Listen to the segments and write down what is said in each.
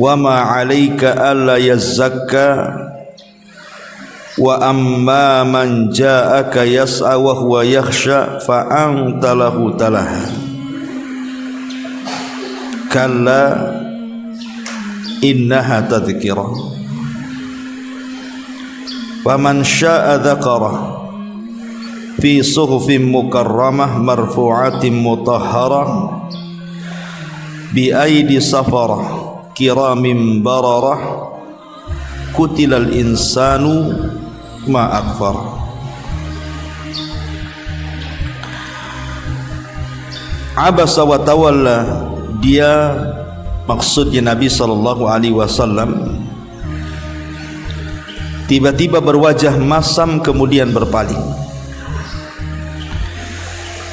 wa ma 'alaika alla yazzakka wa amma man ja'aka yas'a wa huwa yakhsha fa anta lahu talaha kalla innaha tadhkirah wa man syaa'a dzakara fi suhufin mukarramah marfu'atin mutahharah bi aidi safarah kiramin bararah kutilal insanu ma akfar. Abasa wa tawalla, dia maksudnya Nabi sallallahu alaihi wasallam tiba-tiba berwajah masam kemudian berpaling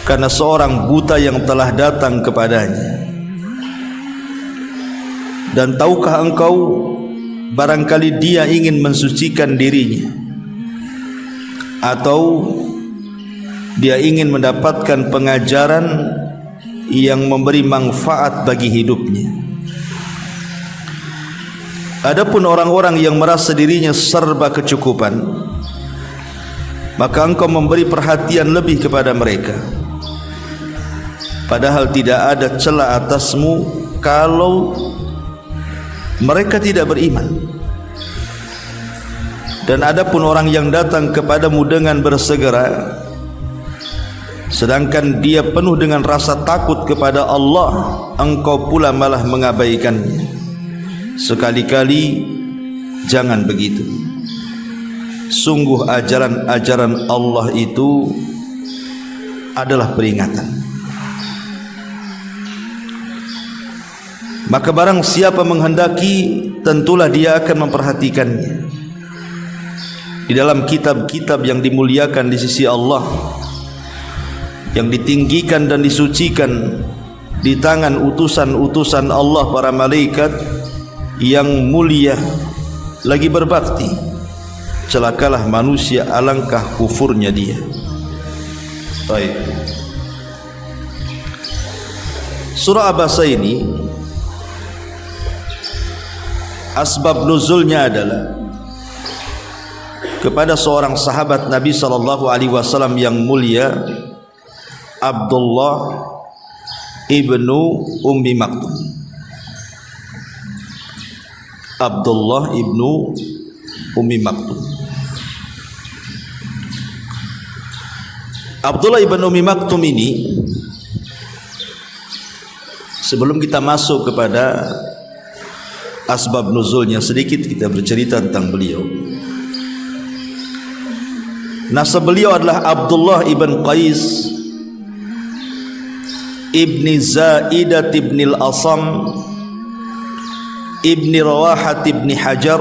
karena seorang buta yang telah datang kepadanya. Dan tahukah engkau, barangkali dia ingin mensucikan dirinya atau dia ingin mendapatkan pengajaran yang memberi manfaat bagi hidupnya. Adapun orang-orang yang merasa dirinya serba kecukupan, maka engkau memberi perhatian lebih kepada mereka, padahal tidak ada celah atasmu kalau mereka tidak beriman. Dan adapun orang yang datang kepadamu dengan bersegera, sedangkan dia penuh dengan rasa takut kepada Allah, engkau pula malah mengabaikannya. Sekali-kali jangan begitu. Sungguh ajaran-ajaran Allah itu adalah peringatan. Maka barang siapa menghendaki, tentulah dia akan memperhatikannya. Di dalam kitab-kitab yang dimuliakan di sisi Allah, yang ditinggikan dan disucikan di tangan utusan-utusan Allah, para malaikat yang mulia lagi berbakti, celakalah manusia, alangkah kufurnya dia. Baik. Surah Abasa ini asbab nuzulnya adalah kepada seorang sahabat Nabi sallallahu alaihi wasallam yang mulia, Abdullah ibnu Ummi Maktum. Abdullah ibnu Ummi Maktum. Abdullah ibnu Ummi Maktum ini, sebelum kita masuk kepada asbab nuzulnya, sedikit kita bercerita tentang beliau. Nasab beliau adalah Abdullah ibn Qais ibni Zaidah ibni al-Asam ibni Rawahat ibni Hajar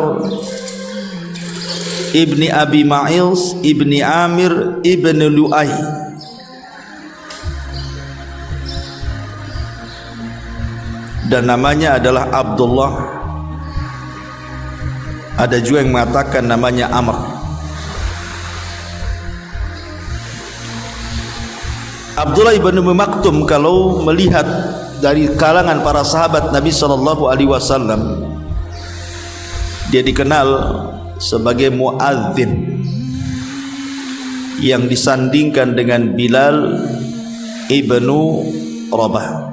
ibni Abi Ma'ils ibni Amir ibni Lu'ay. Dan namanya adalah Abdullah. Ada juga yang mengatakan namanya Amr. Abdullah ibn Ummi Maktum kalau melihat dari kalangan para sahabat Nabi sallallahu alaihi wasallam, dia dikenal sebagai muadzin yang disandingkan dengan Bilal ibnu Rabah.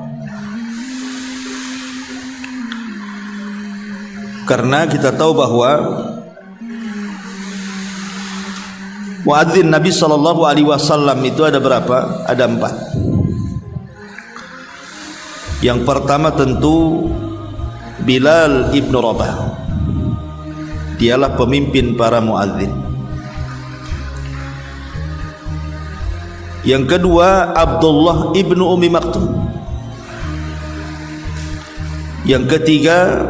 Karena kita tahu bahwa muadzin Nabi sallallahu alaihi wasallam itu ada berapa? Ada 4. Yang pertama tentu Bilal ibnu Rabah. Dialah pemimpin para muadzin. Yang kedua Abdullah ibnu Ummi Maktum. Yang ketiga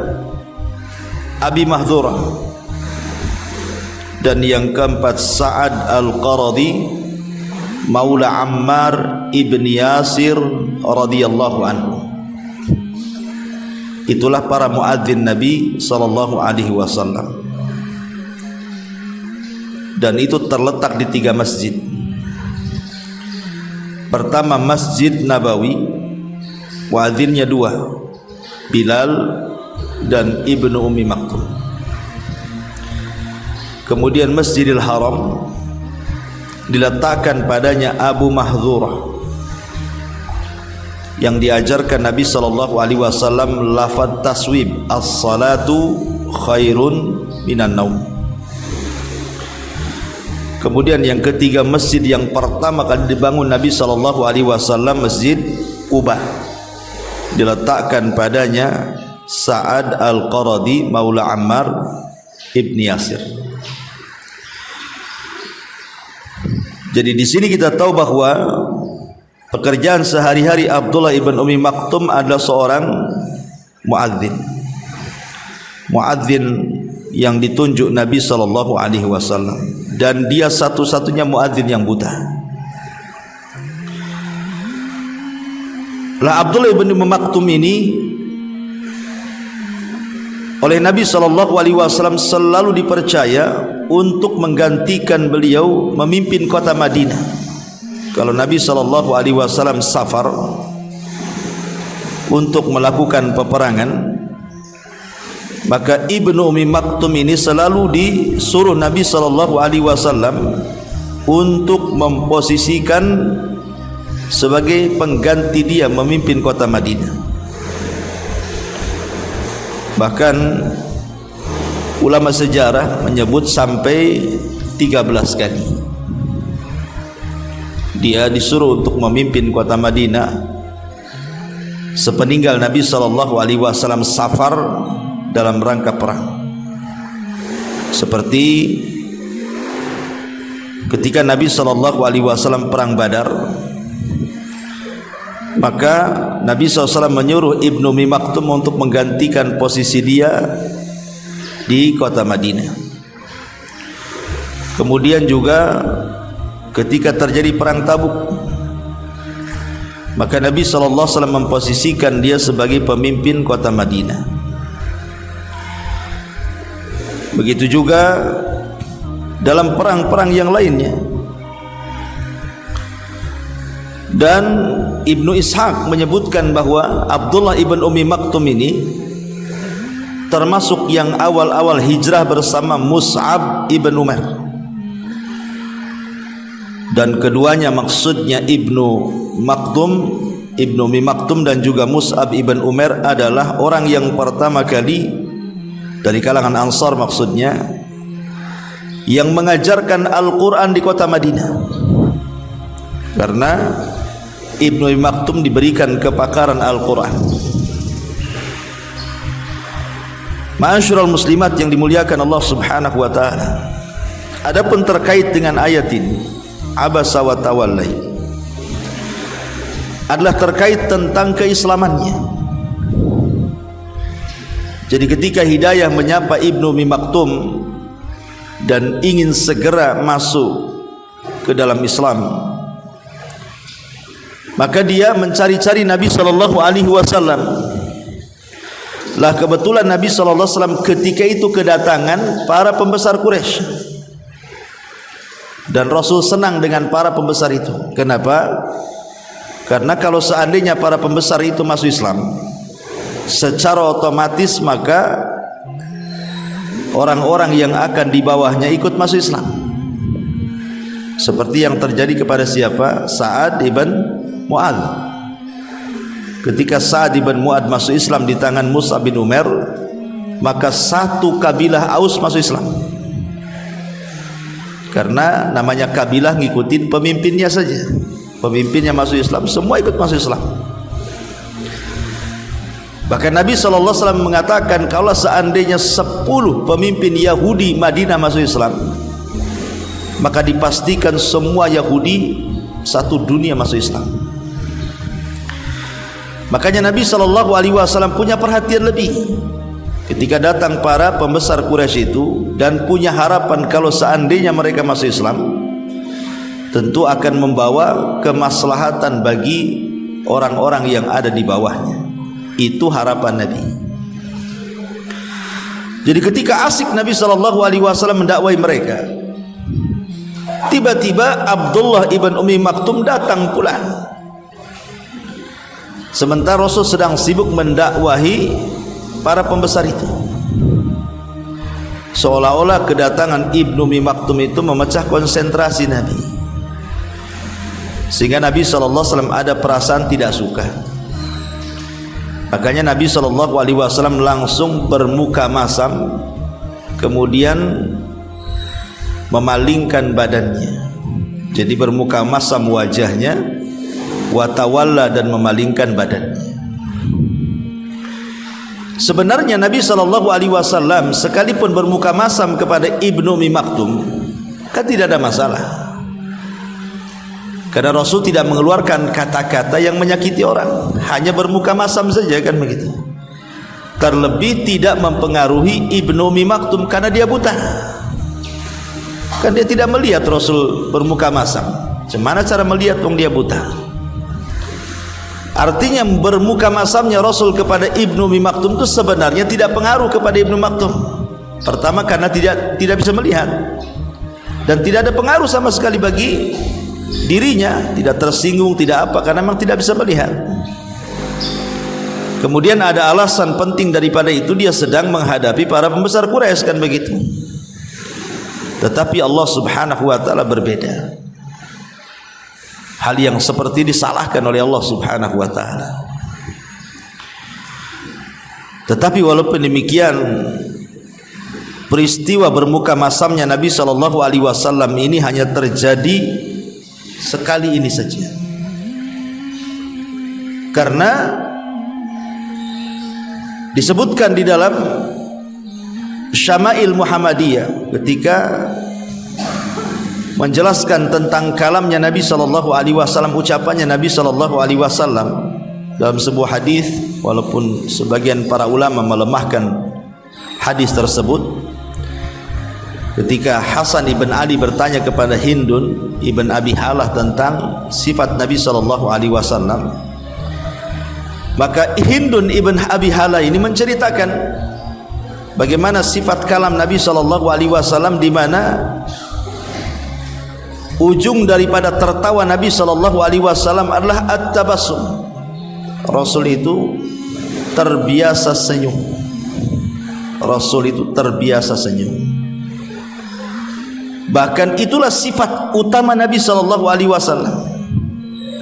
Abi Mahdhurah. Dan yang keempat Sa'ad al-Qaradi Maula Ammar ibn Yasir radhiyallahu anhu. Itulah para muadzin Nabi sallallahu alaihi wasallam. Dan itu terletak di 3 masjid. Pertama Masjid Nabawi, muadzinnya 2, Bilal, dan Ibnu Ummi Maktum. Kemudian Masjidil Haram diletakkan padanya Abu Mahdzurah yang diajarkan Nabi sallallahu alaihi wasallam lafaz taswib, as-salatu khairun minan naum. Kemudian yang ketiga, masjid yang pertama kali dibangun Nabi sallallahu alaihi wasallam, Masjid Quba, diletakkan padanya Sa'ad Al-Qaradi Maula Ammar Ibn Yasir. Jadi di sini kita tahu bahwa pekerjaan sehari-hari Abdullah ibn Ummi Maktum adalah seorang muadzin. Muadzin yang ditunjuk Nabi sallallahu alaihi wasallam, dan dia satu-satunya muadzin yang buta. Lah Abdullah ibn Ummi Maktum ini oleh Nabi sallallahu alaihi wasallam selalu dipercaya untuk menggantikan beliau memimpin kota Madinah. Kalau Nabi sallallahu alaihi wasallam safar untuk melakukan peperangan, maka Ibnu Ummi Maktum ini selalu disuruh Nabi sallallahu alaihi wasallam untuk memposisikan sebagai pengganti dia memimpin kota Madinah. Bahkan ulama sejarah menyebut sampai 13 kali dia disuruh untuk memimpin kota Madinah sepeninggal Nabi sallallahu alaihi wasallam safar dalam rangka perang. Seperti ketika Nabi sallallahu alaihi wasallam perang Badar, maka Nabi SAW menyuruh Ibnu Ummi Maktum untuk menggantikan posisi dia di kota Madinah. Kemudian juga ketika terjadi perang Tabuk, maka Nabi SAW memposisikan dia sebagai pemimpin kota Madinah. Begitu juga dalam perang-perang yang lainnya. Dan Ibnu Ishaq menyebutkan bahwa Abdullah ibn Ummi Maktum ini termasuk yang awal-awal hijrah bersama Mus'ab ibn Umar, dan keduanya maksudnya Ibnu Ummi Maktum dan juga Mus'ab ibn Umar adalah orang yang pertama kali dari kalangan Ansar maksudnya yang mengajarkan Al-Quran di kota Madinah, karena Ibnu Ummi Maktum diberikan kepakaran Al-Quran. Ma'asyiral muslimat yang dimuliakan Allah Subhanahu wa taala, adapun terkait dengan ayat ini, abasa wa tawallai, adalah terkait tentang keislamannya. Jadi ketika hidayah menyapa Ibnu Ummi Maktum dan ingin segera masuk ke dalam Islam, maka dia mencari-cari Nabi sallallahu alaihi wasallam. Lah kebetulan Nabi sallallahu alaihi wasallam ketika itu kedatangan para pembesar Quraisy. Dan Rasul senang dengan para pembesar itu. Kenapa? Karena kalau seandainya para pembesar itu masuk Islam, secara otomatis maka orang-orang yang akan di bawahnya ikut masuk Islam. Seperti yang terjadi kepada siapa? Sa'ad ibn Mu'ad. Ketika Sa'ad ibn Mu'ad masuk Islam di tangan Mus'ab bin Umar, maka satu kabilah Aus masuk Islam. Karena namanya kabilah ngikutin pemimpinnya saja. Pemimpinnya masuk Islam, semua ikut masuk Islam. Bahkan Nabi SAW mengatakan, kalau seandainya 10 pemimpin Yahudi Madinah masuk Islam, maka dipastikan semua Yahudi satu dunia masuk Islam. Makanya Nabi SAW punya perhatian lebih ketika datang para pembesar Quraisy itu, dan punya harapan kalau seandainya mereka masuk Islam, tentu akan membawa kemaslahatan bagi orang-orang yang ada di bawahnya. Itu harapan Nabi. Jadi ketika asik Nabi SAW mendakwai mereka, tiba-tiba Abdullah ibn Ummi Maktum datang pula. Sementara Rasul sedang sibuk mendakwahi para pembesar itu. Seolah-olah kedatangan Ibnu Ummi Maktum itu memecah konsentrasi Nabi, sehingga Nabi SAW ada perasaan tidak suka. Makanya Nabi SAW langsung bermuka masam, kemudian memalingkan badannya. Jadi bermuka masam wajahnya, watawalla, dan memalingkan badannya. Sebenarnya Nabi SAW sekalipun bermuka masam kepada Ibnu Ummi Maktum kan tidak ada masalah, karena Rasul tidak mengeluarkan kata-kata yang menyakiti orang, hanya bermuka masam saja, kan begitu. Terlebih tidak mempengaruhi Ibnu Ummi Maktum karena dia buta, kan dia tidak melihat Rasul bermuka masam. Gimana cara melihat wong dia buta? Artinya bermuka masamnya Rasul kepada Ibnu Ummi Maktum itu sebenarnya tidak pengaruh kepada Ibnu Maktum. Pertama karena tidak bisa melihat, dan tidak ada pengaruh sama sekali bagi dirinya, tidak tersinggung, tidak apa, karena memang tidak bisa melihat. Kemudian ada alasan penting daripada itu, dia sedang menghadapi para pembesar Quraisy, kan begitu. Tetapi Allah Subhanahu wa taala berbeda. Hal yang seperti disalahkan oleh Allah Subhanahu wa taala. Tetapi walaupun demikian, peristiwa bermuka masamnya Nabi SAW ini hanya terjadi sekali ini saja. Karena disebutkan di dalam Syama'il Muhammadiyah ketika menjelaskan tentang kalamnya Nabi SAW, ucapannya Nabi SAW dalam sebuah hadis, walaupun sebagian para ulama melemahkan hadis tersebut. Ketika Hasan ibn Ali bertanya kepada Hindun ibn Abi Halah tentang sifat Nabi SAW, maka Hindun ibn Abi Halah ini menceritakan bagaimana sifat kalam Nabi SAW, di mana ujung daripada tertawa Nabi SAW adalah at-tabassum. Rasul itu terbiasa senyum. Rasul itu terbiasa senyum. Bahkan itulah sifat utama Nabi SAW.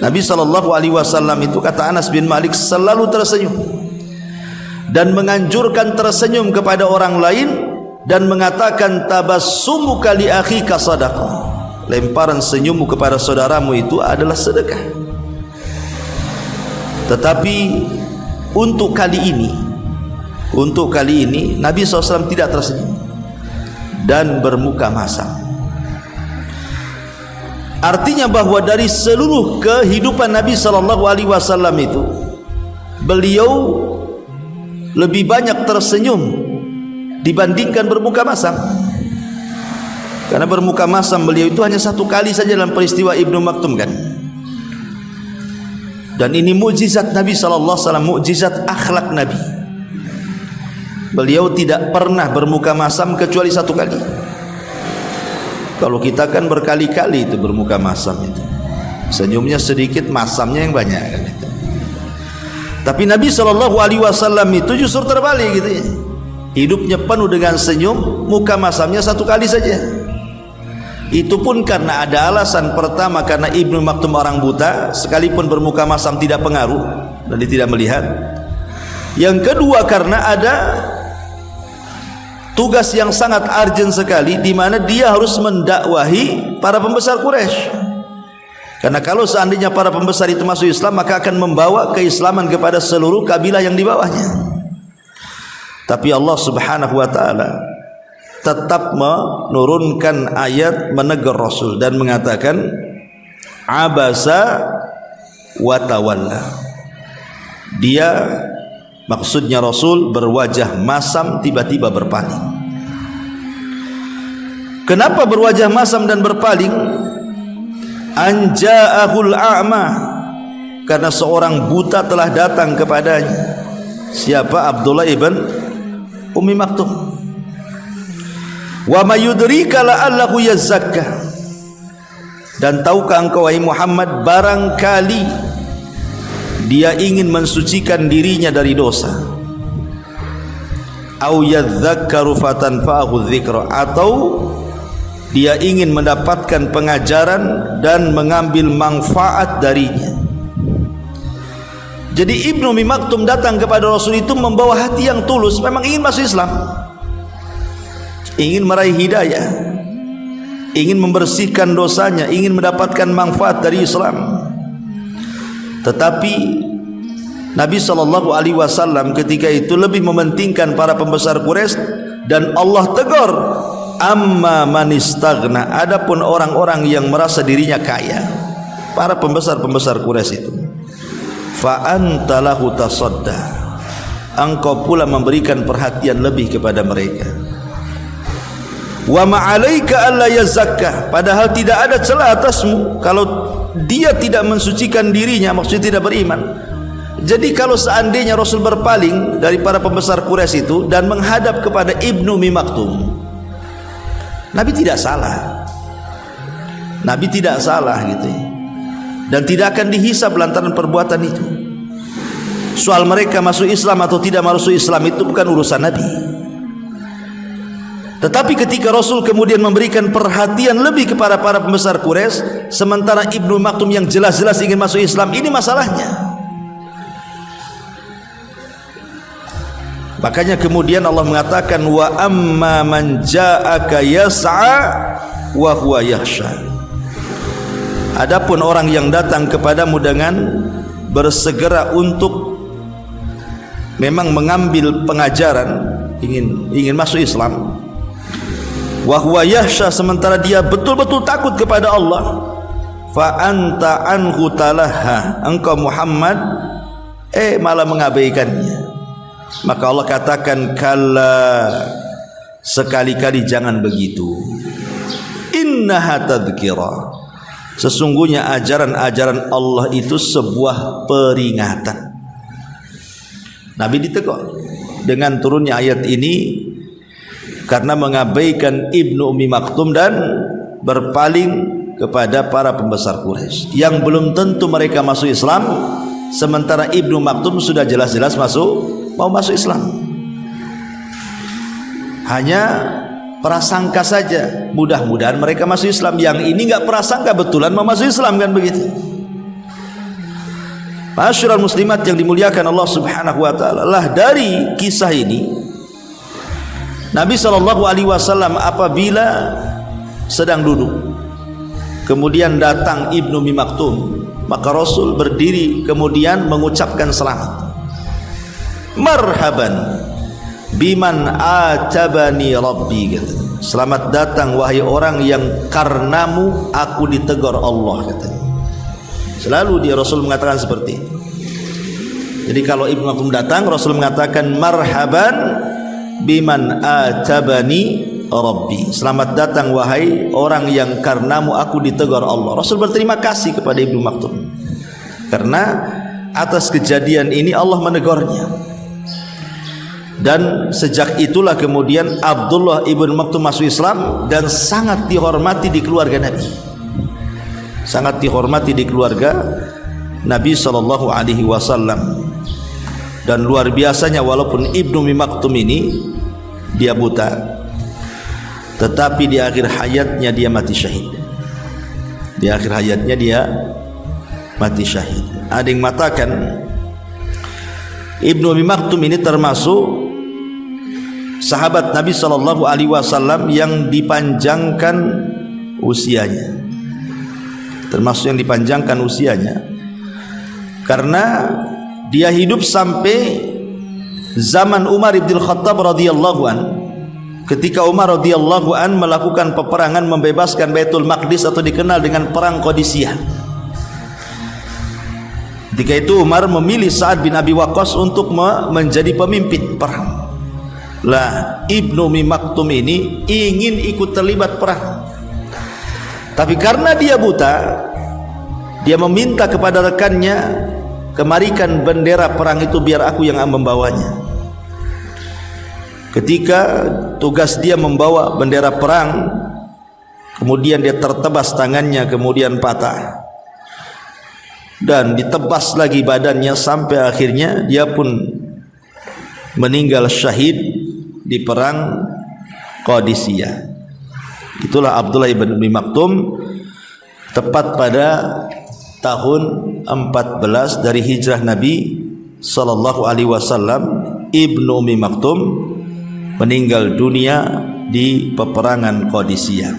Nabi SAW itu, kata Anas bin Malik, selalu tersenyum dan menganjurkan tersenyum kepada orang lain, dan mengatakan tabassumuka li akhika sadaqah. Lemparan senyummu kepada saudaramu itu adalah sedekah. Tetapi untuk kali ini Nabi SAW tidak tersenyum dan bermuka masam. Artinya bahwa dari seluruh kehidupan Nabi SAW itu, beliau lebih banyak tersenyum dibandingkan bermuka masam. Karena bermuka masam beliau itu hanya satu kali saja dalam peristiwa Ibnu Maktum, kan. Dan ini mukjizat Nabi SAW, mukjizat akhlak Nabi. Beliau tidak pernah bermuka masam kecuali satu kali. Kalau kita kan berkali-kali itu bermuka masam itu. Senyumnya sedikit, masamnya yang banyak, kan itu. Tapi Nabi SAW itu justru terbalik gitu ya. Hidupnya penuh dengan senyum, muka masamnya satu kali saja. Itu pun karena ada alasan. Pertama, karena Ibnu Maktum orang buta, sekalipun bermuka masam tidak pengaruh dan dia tidak melihat. Yang kedua, karena ada tugas yang sangat urgent sekali, di mana dia harus mendakwahi para pembesar Quraisy. Karena kalau seandainya para pembesar itu masuk Islam, maka akan membawa keislaman kepada seluruh kabilah yang di bawahnya. Tapi Allah Subhanahu wa taala tetap menurunkan ayat menegur Rasul dan mengatakan abasa wa tawalla. Dia, maksudnya Rasul, berwajah masam tiba-tiba berpaling. Kenapa berwajah masam dan berpaling? Anja'ahul a'ma, karena seorang buta telah datang kepadanya. Siapa? Abdullah ibn Ummi Maktum. Wa mayudrika la'allahu yazzakka, dan tahukah engkau wahai Muhammad, barangkali dia ingin mensucikan dirinya dari dosa. au yadzakkaru fatanfa'ahu dzikra, atau dia ingin mendapatkan pengajaran dan mengambil manfaat darinya. Jadi Ibnu Ummi Maktum datang kepada Rasul itu membawa hati yang tulus, memang ingin masuk Islam, ingin meraih hidayah, ingin membersihkan dosanya, ingin mendapatkan manfaat dari Islam. Tetapi Nabi SAW ketika itu lebih mementingkan para pembesar Quraisy, dan Allah tegur, amma man istaghna, adapun orang-orang yang merasa dirinya kaya, para pembesar Quraisy itu, fa anta lahu tasadda, engkau pula memberikan perhatian lebih kepada mereka. Wa ma'alaika alla yazakka, padahal tidak ada celah atasmu kalau dia tidak mensucikan dirinya, maksudnya tidak beriman. Jadi kalau seandainya Rasul berpaling dari para pembesar Quraisy itu dan menghadap kepada Ibnu Ummi Maktum, Nabi tidak salah, Nabi tidak salah gitu ya, dan tidak akan dihisab lantaran perbuatan itu. Soal mereka masuk Islam atau tidak masuk Islam itu bukan urusan Nabi. Tetapi ketika Rasul kemudian memberikan perhatian lebih kepada para pembesar Quraisy, sementara Ibnu Maktum yang jelas-jelas ingin masuk Islam, ini masalahnya. Makanya kemudian Allah mengatakan, wa amma man ja'aka yas'a wa huwa yakhsha, adapun orang yang datang kepadamu dengan bersegera untuk memang mengambil pengajaran, ingin masuk Islam, wa huwa yakhsha, sementara dia betul-betul takut kepada Allah, fa anta anhu talaha, engkau Muhammad malah mengabaikannya. Maka Allah katakan, kalla, sekali-kali jangan begitu, innaha tadhkirah, sesungguhnya ajaran-ajaran Allah itu sebuah peringatan. Nabi ditegur dengan turunnya ayat ini karena mengabaikan Ibnu Ummi Maktum dan berpaling kepada para pembesar Quraisy yang belum tentu mereka masuk Islam, sementara Ibnu Maktum sudah jelas-jelas mau masuk Islam. Hanya prasangka saja, mudah-mudahan mereka masuk Islam. Yang ini enggak prasangka, betulan mau masuk Islam, kan begitu. Ma'asyiral muslimat yang dimuliakan Allah Subhanahu wa taala, lah dari kisah ini Nabi SAW apabila sedang duduk, kemudian datang Ibnu Ummi Maktum, maka Rasul berdiri kemudian mengucapkan selamat, marhaban biman atabani rabbi, kata, selamat datang wahai orang yang karenamu aku ditegur Allah, katanya. Selalu dia Rasul mengatakan seperti itu. Jadi kalau Ibnu Maktum datang, Rasul mengatakan marhaban biman atabani rabbi, selamat datang wahai orang yang karenamu aku ditegur Allah. Rasul berterima kasih kepada Ibnu Maktum karena atas kejadian ini Allah menegurnya. Dan sejak itulah kemudian Abdullah ibn Maktum masuk Islam dan sangat dihormati di keluarga Nabi, sangat dihormati di keluarga Nabi SAW. Dan luar biasanya, walaupun Ibnu Ummi Maktum ini dia buta, tetapi di akhir hayatnya dia mati syahid. Di akhir hayatnya dia mati syahid. Ada yang mengatakan Ibnu Ummi Maktum ini termasuk sahabat Nabi SAW yang dipanjangkan usianya, termasuk yang dipanjangkan usianya, karena dia hidup sampai zaman Umar bin Khattab radhiyallahu an. Ketika Umar radhiyallahu an melakukan peperangan membebaskan Baitul Maqdis atau dikenal dengan perang Qadisiyah, ketika itu Umar memilih Sa'ad bin Abi Waqqas untuk menjadi pemimpin perang. Lah Ibnu Ummi Maktum ini ingin ikut terlibat perang, tapi karena dia buta, dia meminta kepada rekannya, kemarikan bendera perang itu biar aku yang membawanya. Ketika tugas dia membawa bendera perang, kemudian dia tertebas tangannya, kemudian patah dan ditebas lagi badannya sampai akhirnya dia pun meninggal syahid di perang Qadisiyah. Itulah Abdullah ibn Ummi Maktum, tepat pada tahun 14 dari hijrah Nabi sallallahu alaihi wasallam. Ibnu Ummi Maktum meninggal dunia di peperangan Qadisiyah.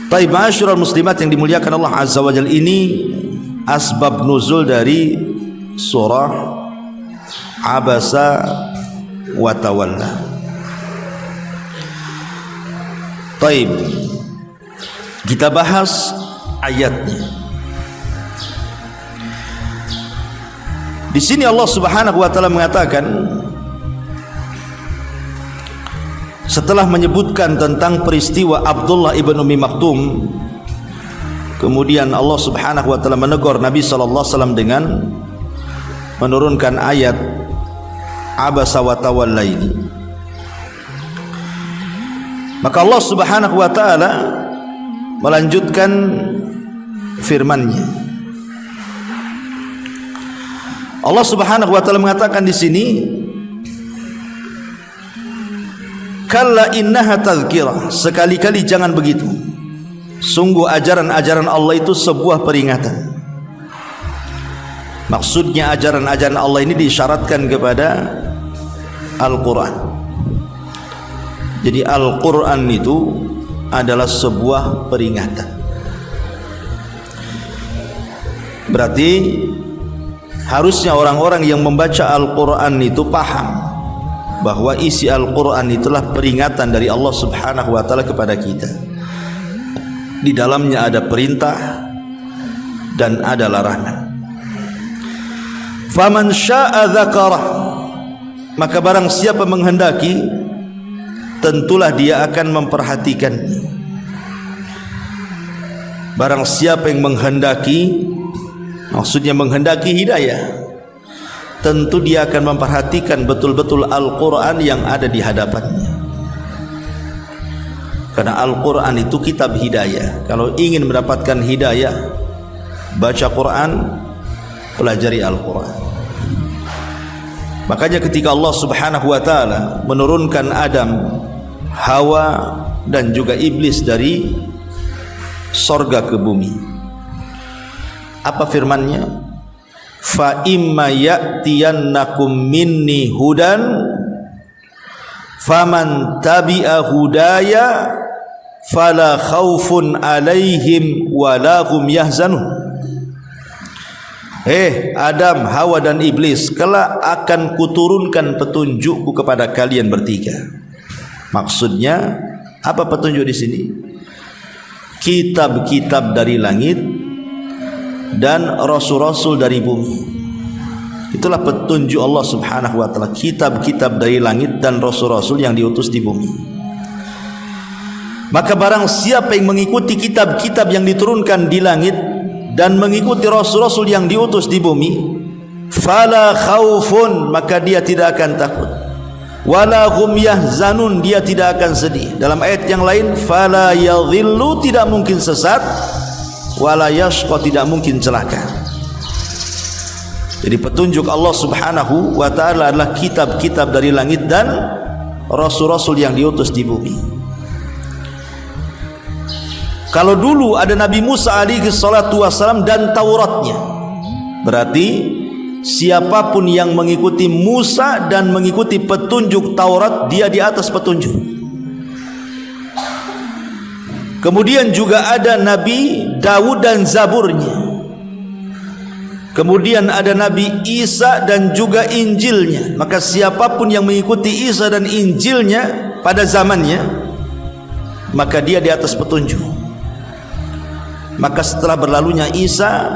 Taib, ma'asyiral muslimat yang dimuliakan Allah Azza wa Jalla, ini asbab nuzul dari surah Abasa wa Tawalla. Taib, kita bahas ayatnya. Di sini Allah Subhanahu wa taala mengatakan, setelah menyebutkan tentang peristiwa Abdullah ibn Ummi Maktum, kemudian Allah Subhanahu wa taala menegur Nabi sallallahu alaihi wasallam dengan menurunkan ayat Abasa wa Tawalla ini. Maka Allah Subhanahu wa taala melanjutkan firman-Nya. Allah Subhanahu wa taala mengatakan di sini, kalla innaha tadhkirah, sekali-kali jangan begitu. Sungguh ajaran-ajaran Allah itu sebuah peringatan. Maksudnya ajaran-ajaran Allah ini disyaratkan kepada Al-Quran. Jadi Al-Quran itu adalah sebuah peringatan. Berarti harusnya orang-orang yang membaca Al-Quran itu paham bahwa isi Al-Quran itulah peringatan dari Allah Subhanahu wa taala kepada kita. Di dalamnya ada perintah dan ada larangan. Faman syaa'a dzakarah, maka barang siapa menghendaki, tentulah dia akan memperhatikannya. Barang siapa yang menghendaki, maksudnya menghendaki hidayah, tentu dia akan memperhatikan betul-betul Al-Quran yang ada di hadapannya. Karena Al-Quran itu kitab hidayah. Kalau ingin mendapatkan hidayah, baca Quran, pelajari Al-Quran. Makanya ketika Allah Subhanahu wa taala menurunkan Adam, Hawa dan juga iblis dari sorga ke bumi, apa firman-Nya? Fa imma ya'tiyannakum minni hudan faman tabi'a hudaya fala khaufun alaihim wala hum yahzanun. Adam, Hawa dan iblis, kelak akan kuturunkan petunjukku kepada kalian bertiga. Maksudnya apa petunjuk di sini? Kitab-kitab dari langit dan rasul-rasul dari bumi. Itulah petunjuk Allah Subhanahu wa taala, kitab-kitab dari langit dan rasul-rasul yang diutus di bumi. Maka barang siapa yang mengikuti kitab-kitab yang diturunkan di langit dan mengikuti rasul-rasul yang diutus di bumi, fala khaufun, maka dia tidak akan takut, wala hum yahzanun, dia tidak akan sedih. Dalam ayat yang lain, fala yadhillu, tidak mungkin sesat, wala yashqa, tidak mungkin celaka. Jadi petunjuk Allah Subhanahu wa taala adalah kitab-kitab dari langit dan rasul-rasul yang diutus di bumi. Kalau dulu ada Nabi Musa alaihi salatu wassalam dan Tauratnya, berarti siapapun yang mengikuti Musa dan mengikuti petunjuk Taurat, dia di atas petunjuk. Kemudian juga ada Nabi Daud dan Zaburnya. Kemudian ada Nabi Isa dan juga Injilnya. Maka siapapun yang mengikuti Isa dan Injilnya pada zamannya, maka dia di atas petunjuk. Maka setelah berlalunya Isa,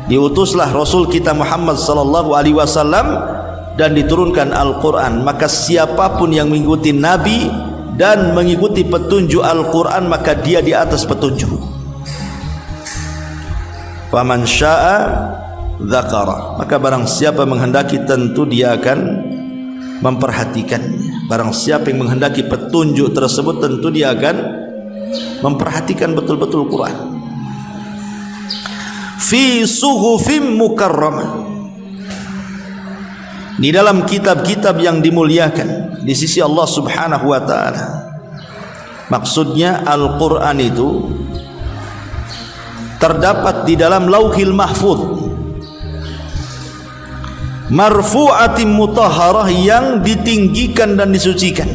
diutuslah Rasul kita Muhammad sallallahu alaihi wasallam dan diturunkan Al-Quran. Maka siapapun yang mengikuti Nabi dan mengikuti petunjuk Al-Quran, maka dia di atas petunjuk. Faman syaa dzakara, maka barang siapa menghendaki, tentu dia akan memperhatikannya. Barang siapa yang menghendaki petunjuk tersebut, tentu dia akan memperhatikan betul-betul Quran. Fi suhufim mukarramah, di dalam kitab-kitab yang dimuliakan di sisi Allah Subhanahu wa taala. Maksudnya Al-Qur'an itu terdapat di dalam Lauhil Mahfuz, marfu'atin mutahharah, yang ditinggikan dan disucikan,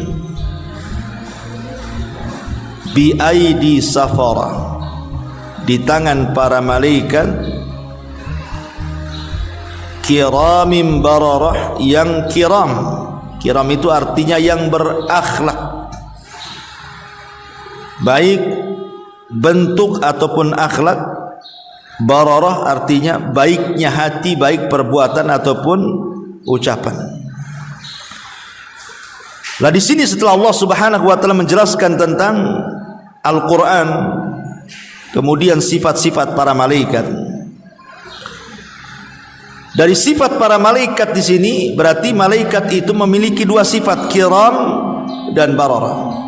bi aidi safara, di tangan para malaikat, kiramin bararah, yang kiram. Kiram itu artinya yang berakhlak, baik bentuk ataupun akhlak. Bararah artinya baiknya hati, baik perbuatan ataupun ucapan. Lah di sini setelah Allah Subhanahu wa taala menjelaskan tentang Al-Qur'an, kemudian sifat-sifat para malaikat. Dari sifat para malaikat di sini berarti malaikat itu memiliki dua sifat, kiram dan bararah.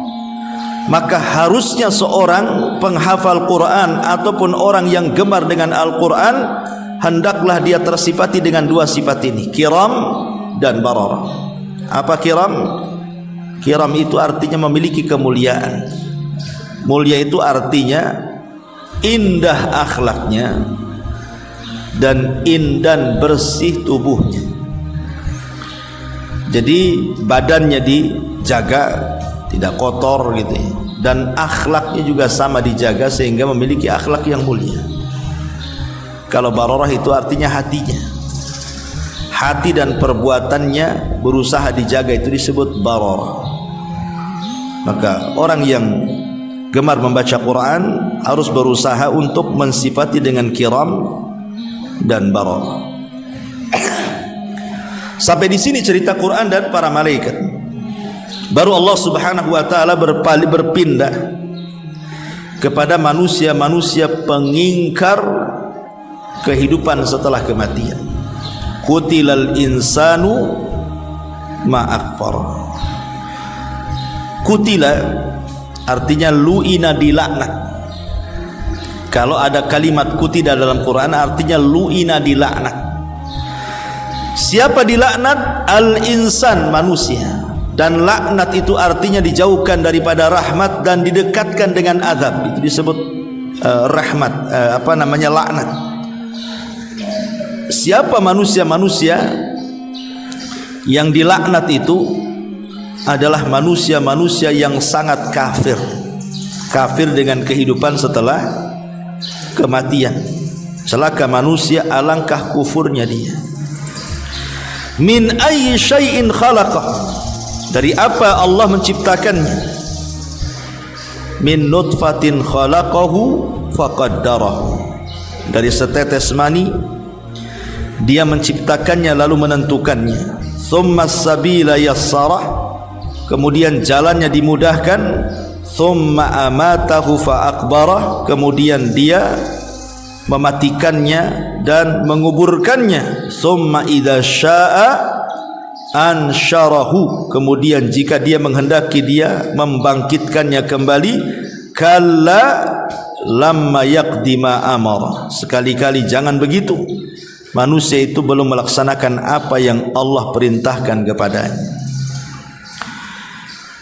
Maka harusnya seorang penghafal Quran ataupun orang yang gemar dengan Al-Quran, hendaklah dia tersifati dengan dua sifat ini, kiram dan bararah. Apa kiram? Kiram itu artinya memiliki kemuliaan. Mulia itu artinya indah akhlaknya dan indah bersih tubuhnya. Jadi badannya dijaga, tidak kotor gitu ya. Dan akhlaknya juga sama dijaga sehingga memiliki akhlak yang mulia. Kalau bararah itu artinya hatinya, hati dan perbuatannya berusaha dijaga, itu disebut bararah. Maka orang yang gemar membaca Quran harus berusaha untuk mensifati dengan kiram dan bararah. Sampai di sini cerita Quran dan para malaikat. Baru Allah Subhanahu wa taala berpindah kepada manusia-manusia pengingkar kehidupan setelah kematian. Qutilal insanu ma akfar. Qutila artinya lu'ina, dilaknat. Kalau ada kalimat qutila dalam Quran artinya lu'ina, dilaknat. Siapa dilaknat? Al-insan, manusia. Dan laknat itu artinya dijauhkan daripada rahmat dan didekatkan dengan azab. Itu disebut rahmat, laknat. Siapa manusia-manusia yang dilaknat itu adalah manusia-manusia yang sangat kafir. Kafir dengan kehidupan setelah kematian. Celaka manusia, alangkah kufurnya dia. Min ayyi syai'in khalaqah, dari apa Allah menciptakannya? Min nutfatin khalaqahu faqaddarahu, dari setetes mani dia menciptakannya lalu menentukannya. Thumma sabila yassarah, kemudian jalannya dimudahkan. Thumma amatahu fa'akbarah, kemudian dia mematikannya dan menguburkannya. Thumma idza syaa ansyarahu, kemudian jika dia menghendaki dia membangkitkannya kembali. Kalla lamma yaqdima amara, sekali-kali jangan begitu. Manusia itu belum melaksanakan apa yang Allah perintahkan kepadanya.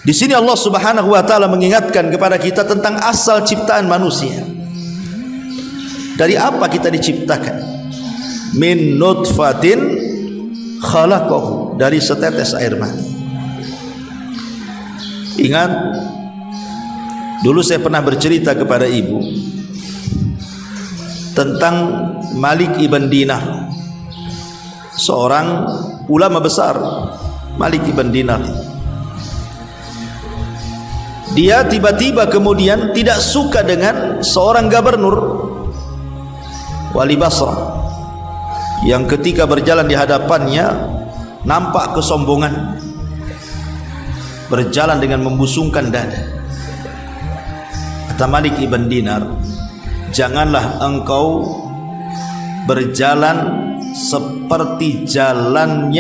Di sini Allah Subhanahu wa taala mengingatkan kepada kita tentang asal ciptaan manusia. Dari apa kita diciptakan? Min nutfatin khalaqahu, dari setetes air mani. Ingat, dulu saya pernah bercerita kepada ibu tentang Malik ibn Dinar, seorang ulama besar. Malik ibn Dinar, dia tiba-tiba kemudian tidak suka dengan seorang gubernur wali Basrah yang ketika berjalan di hadapannya nampak kesombongan, berjalan dengan membusungkan dada. Kata Malik ibn Dinar, janganlah engkau berjalan seperti jalan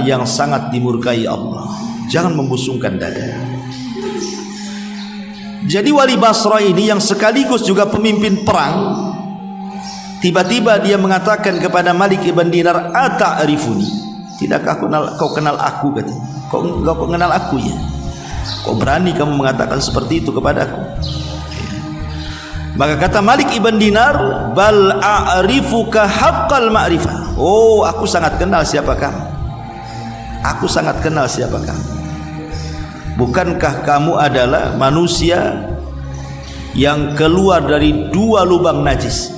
yang sangat dimurkai Allah. Jangan membusungkan dada. Jadi wali Basrah ini yang sekaligus juga pemimpin perang, Tiba-tiba dia mengatakan kepada Malik ibn Dinar, "Ata'rifuni? Tidakkah kau kenal aku?" katanya. Kau kenal aku ya? Kau berani kamu mengatakan seperti itu kepadaku? Maka kata Malik ibn Dinar, "Bal a'rifuka haqqal ma'rifah." Oh, aku sangat kenal siapa kamu. Aku sangat kenal siapa kamu. Bukankah kamu adalah manusia yang keluar dari 2 lubang najis?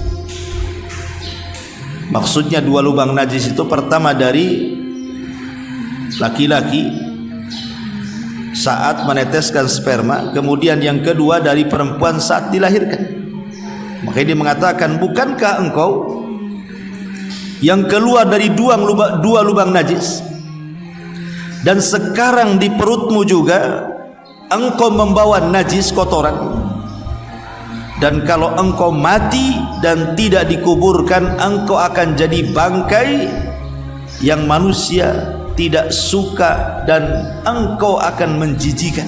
Maksudnya 2 lubang najis itu pertama dari laki-laki saat meneteskan sperma, kemudian yang kedua dari perempuan saat dilahirkan. Makanya dia mengatakan, bukankah engkau yang keluar dari 2 lubang najis, dan sekarang di perutmu juga engkau membawa najis, kotoran, dan kalau engkau mati dan tidak dikuburkan, engkau akan jadi bangkai yang manusia tidak suka dan engkau akan menjijikan.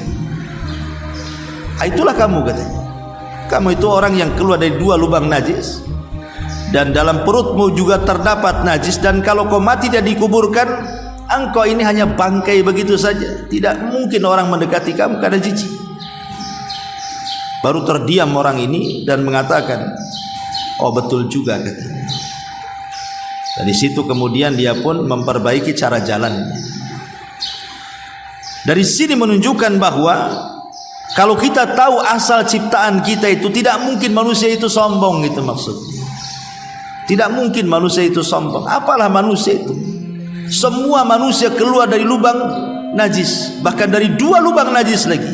Itulah kamu, katanya. Kamu itu orang yang keluar dari 2 lubang najis, dan dalam perutmu juga terdapat najis, dan kalau kau mati dan dikuburkan, engkau ini hanya bangkai begitu saja. Tidak mungkin orang mendekati kamu karena jijik. Baru terdiam orang ini dan mengatakan, "Oh, betul juga," katanya. Dari situ kemudian dia pun memperbaiki cara jalannya. Dari sini menunjukkan bahwa kalau kita tahu asal ciptaan kita itu, tidak mungkin manusia itu sombong, itu maksudnya. Tidak mungkin manusia itu sombong. Apalah manusia itu? Semua manusia keluar dari lubang najis, bahkan dari 2 lubang najis lagi.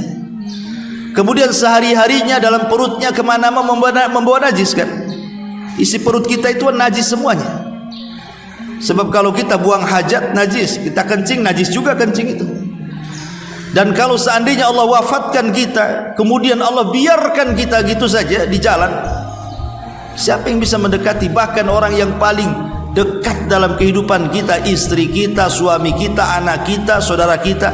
Kemudian sehari-harinya dalam perutnya kemana-mana membawa najis kan. Isi perut kita itu najis semuanya. Sebab kalau kita buang hajat najis, kita kencing najis juga kencing itu. Dan kalau seandainya Allah wafatkan kita, kemudian Allah biarkan kita gitu saja di jalan, siapa yang bisa mendekati? Bahkan orang yang paling dekat dalam kehidupan kita, istri kita, suami kita, anak kita, saudara kita,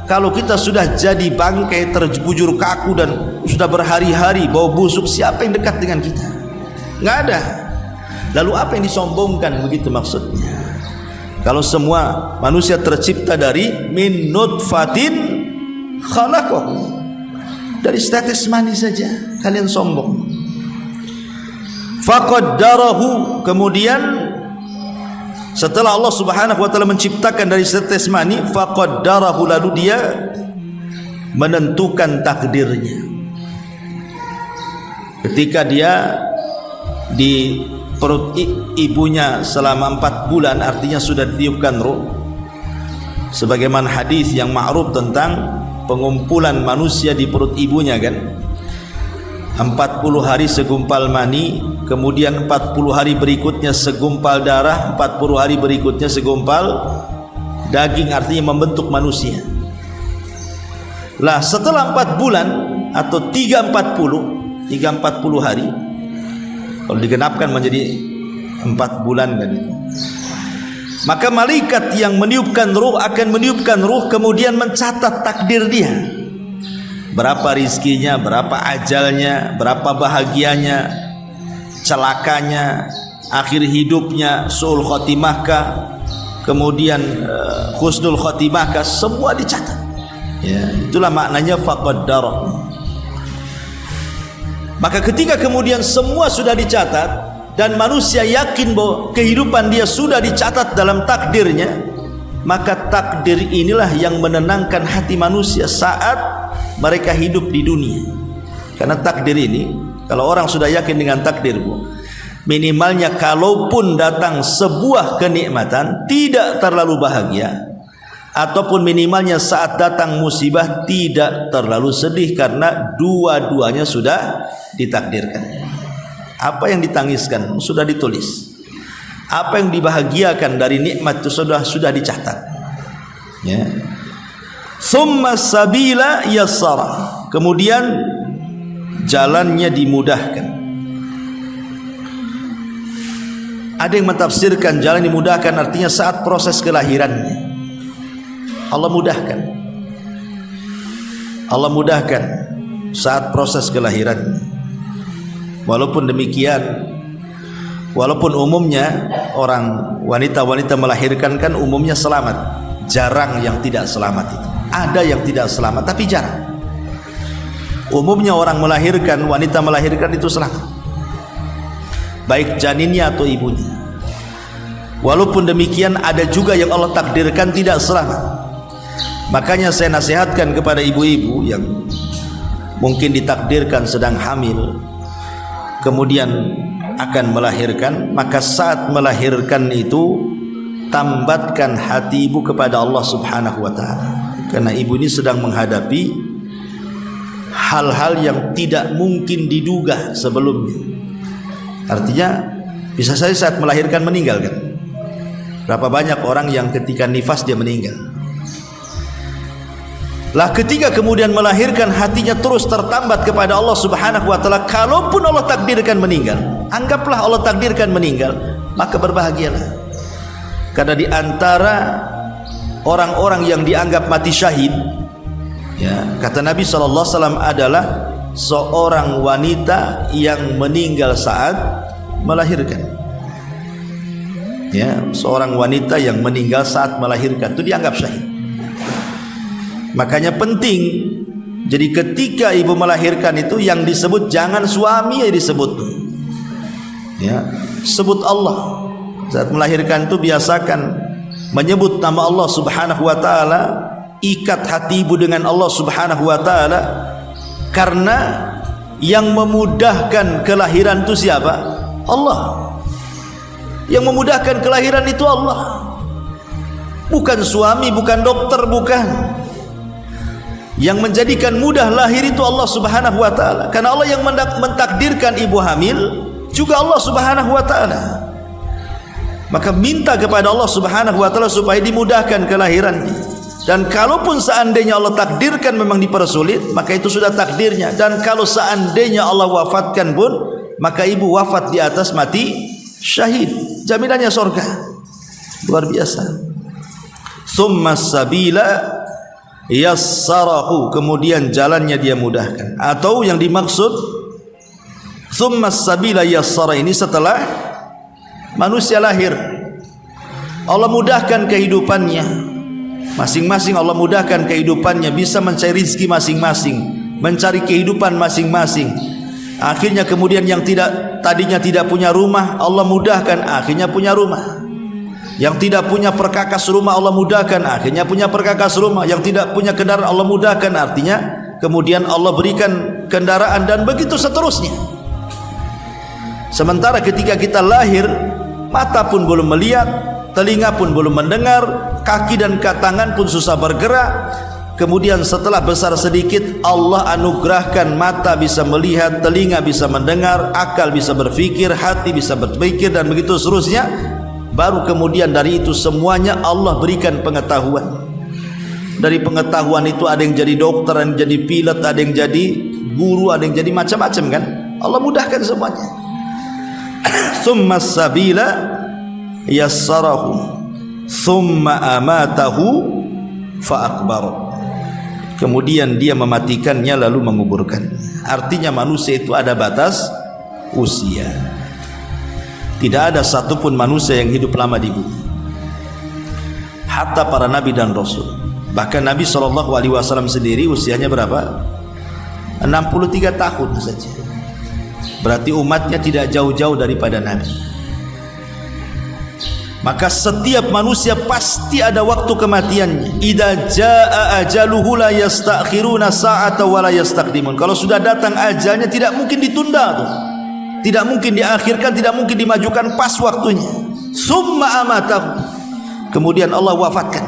kalau kita sudah jadi bangkai terbujur kaku dan sudah berhari-hari bau busuk, siapa yang dekat dengan kita? Nggak ada. Lalu apa yang disombongkan, begitu maksudnya? Kalau semua manusia tercipta dari min nutfatin khalaqahu, dari tetes mani saja kalian sombong. Faqaddarahu, kemudian setelah Allah Subhanahu wa taala menciptakan dari tetes mani, faqaddarahu, lalu dia menentukan takdirnya. Ketika dia di perut ibunya selama 4 bulan, artinya sudah ditiupkan ruh. Sebagaimana hadis yang ma'ruf tentang pengumpulan manusia di perut ibunya kan, 40 hari segumpal mani, kemudian 40 hari berikutnya segumpal darah, 40 hari berikutnya segumpal daging, artinya membentuk manusia. Lah setelah 4 bulan atau 340 hari, kalau digenapkan menjadi 4 bulan kan itu, maka malaikat yang meniupkan ruh akan meniupkan ruh, kemudian mencatat takdir dia, berapa rizkinya, berapa ajalnya, berapa bahagianya, celakanya, akhir hidupnya, su'ul khotimahkah, kemudian husnul khotimahkah, semua dicatat ya. Itulah maknanya faqaddarahu. Maka ketika kemudian semua sudah dicatat dan manusia yakin bahwa kehidupan dia sudah dicatat dalam takdirnya, maka takdir inilah yang menenangkan hati manusia saat mereka hidup di dunia. Karena takdir ini, kalau orang sudah yakin dengan takdir, minimalnya kalaupun datang sebuah kenikmatan tidak terlalu bahagia, ataupun minimalnya saat datang musibah tidak terlalu sedih, karena dua-duanya sudah ditakdirkan. Apa yang ditangiskan sudah ditulis, apa yang dibahagiakan dari nikmat itu sudah dicatat ya. Summa sabila yassara, kemudian jalannya dimudahkan. Ada yang mentafsirkan jalan dimudahkan artinya saat proses kelahirannya Allah mudahkan. Allah mudahkan saat proses kelahiran. Walaupun demikian, Walaupun umumnya orang wanita-wanita melahirkan kan umumnya selamat, jarang yang tidak selamat itu. Ada yang tidak selamat tapi jarang. Umumnya orang melahirkan, wanita melahirkan itu selamat, baik janinnya atau ibunya. Walaupun demikian ada juga yang Allah takdirkan tidak selamat. Makanya saya nasihatkan kepada ibu-ibu yang mungkin ditakdirkan sedang hamil, kemudian akan melahirkan, maka saat melahirkan itu tambatkan hati ibu kepada Allah Subhanahu wa ta'ala. Karena ibu ini sedang menghadapi hal-hal yang tidak mungkin diduga sebelumnya. Artinya bisa saja saat melahirkan meninggal kan. Berapa banyak orang yang ketika nifas dia meninggal. Lah ketika kemudian melahirkan, hatinya terus tertambat kepada Allah Subhanahu wa ta'ala. Kalaupun Allah takdirkan meninggal, anggaplah Allah takdirkan meninggal, maka berbahagialah. Karena di antara orang-orang yang dianggap mati syahid, ya, kata Nabi SAW adalah seorang wanita yang meninggal saat melahirkan. Ya, seorang wanita yang meninggal saat melahirkan itu dianggap syahid. Makanya penting, jadi ketika ibu melahirkan itu yang disebut jangan suami yang disebut, ya, sebut Allah. Saat melahirkan itu biasakan menyebut nama Allah Subhanahu wa ta'ala, ikat hati ibu dengan Allah Subhanahu wa ta'ala. Karena yang memudahkan kelahiran itu siapa? Allah. Yang memudahkan kelahiran itu Allah, bukan suami, bukan dokter, bukan. Yang menjadikan mudah lahir itu Allah Subhanahu wa ta'ala. Karena Allah yang mentakdirkan ibu hamil juga Allah Subhanahu wa ta'ala. Maka minta kepada Allah Subhanahu wa ta'ala supaya dimudahkan kelahirannya. Dan kalaupun seandainya Allah takdirkan memang dipersulit, maka itu sudah takdirnya. Dan kalau seandainya Allah wafatkan pun, maka ibu wafat di atas mati syahid, jaminannya surga. Luar biasa. Tsumma sabila yassarahu, kemudian jalannya dia mudahkan. Atau yang dimaksud tsumma sabila yassara ini setelah manusia lahir, Allah mudahkan kehidupannya masing-masing. Allah mudahkan kehidupannya, bisa mencari rezeki masing-masing, mencari kehidupan masing-masing. Akhirnya kemudian yang tadinya tidak punya rumah, Allah mudahkan, akhirnya punya rumah. Yang tidak punya perkakas rumah, Allah mudahkan, akhirnya punya perkakas rumah. Yang tidak punya kendaraan, Allah mudahkan, artinya kemudian Allah berikan kendaraan, dan begitu seterusnya. Sementara ketika kita lahir, mata pun belum melihat, telinga pun belum mendengar, kaki dan tangan pun susah bergerak. Kemudian setelah besar sedikit, Allah anugerahkan mata bisa melihat, telinga bisa mendengar, akal bisa berfikir, hati bisa berpikir, dan begitu seterusnya. Baru kemudian dari itu semuanya Allah berikan pengetahuan. Dari pengetahuan itu ada yang jadi dokter, ada yang jadi pilot, ada yang jadi guru, ada yang jadi macam-macam kan. Allah mudahkan semuanya. Tsumma sabila yassarahu tsumma amatahu fa akbar. Kemudian dia mematikannya lalu menguburkan. Artinya manusia itu ada batas usia. Tidak ada satupun manusia yang hidup lama di bumi, hatta para nabi dan rasul. Bahkan Nabi SAW sendiri usianya berapa? 63 tahun saja. Berarti umatnya tidak jauh-jauh daripada Nabi. Maka setiap manusia pasti ada waktu kematiannya. Idza jaa ajaluhu la yastakhiruna sa'ata wa la yastaqdimun. Kalau sudah datang ajalnya tidak mungkin ditunda tuh. Tidak mungkin diakhirkan, tidak mungkin dimajukan, pas waktunya. Summa amatahu, kemudian Allah wafatkan.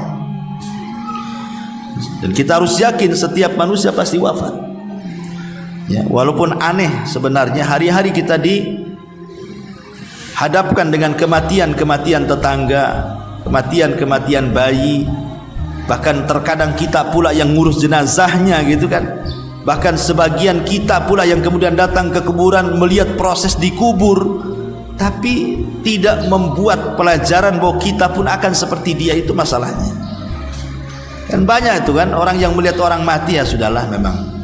Dan kita harus yakin setiap manusia pasti wafat. Ya, walaupun aneh sebenarnya hari-hari kita dihadapkan dengan kematian-kematian tetangga, kematian-kematian bayi, bahkan terkadang kita pula yang ngurus jenazahnya gitu kan. Bahkan sebagian kita pula yang kemudian datang ke kuburan melihat proses dikubur, tapi tidak membuat pelajaran bahwa kita pun akan seperti dia. Itu masalahnya. Kan banyak itu kan orang yang melihat orang mati, ya sudahlah, memang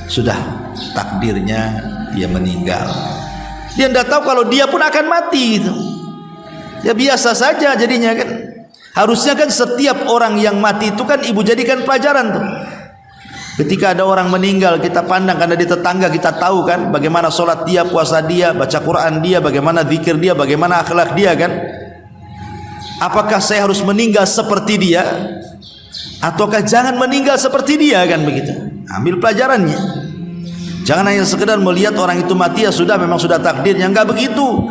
sudah takdirnya dia meninggal. Dia tidak tahu kalau dia pun akan mati gitu. Ya biasa saja jadinya kan. Harusnya kan setiap orang yang mati itu kan ibu jadikan pelajaran tuh. Ketika ada orang meninggal, kita pandang karena di tetangga, kita tahu kan bagaimana sholat dia, puasa dia, baca Quran dia, bagaimana zikir dia, bagaimana akhlak dia kan. Apakah saya harus meninggal seperti dia, ataukah jangan meninggal seperti dia kan begitu. Ambil pelajarannya. Jangan hanya sekedar melihat orang itu mati ya sudah, memang sudah takdirnya, enggak begitu.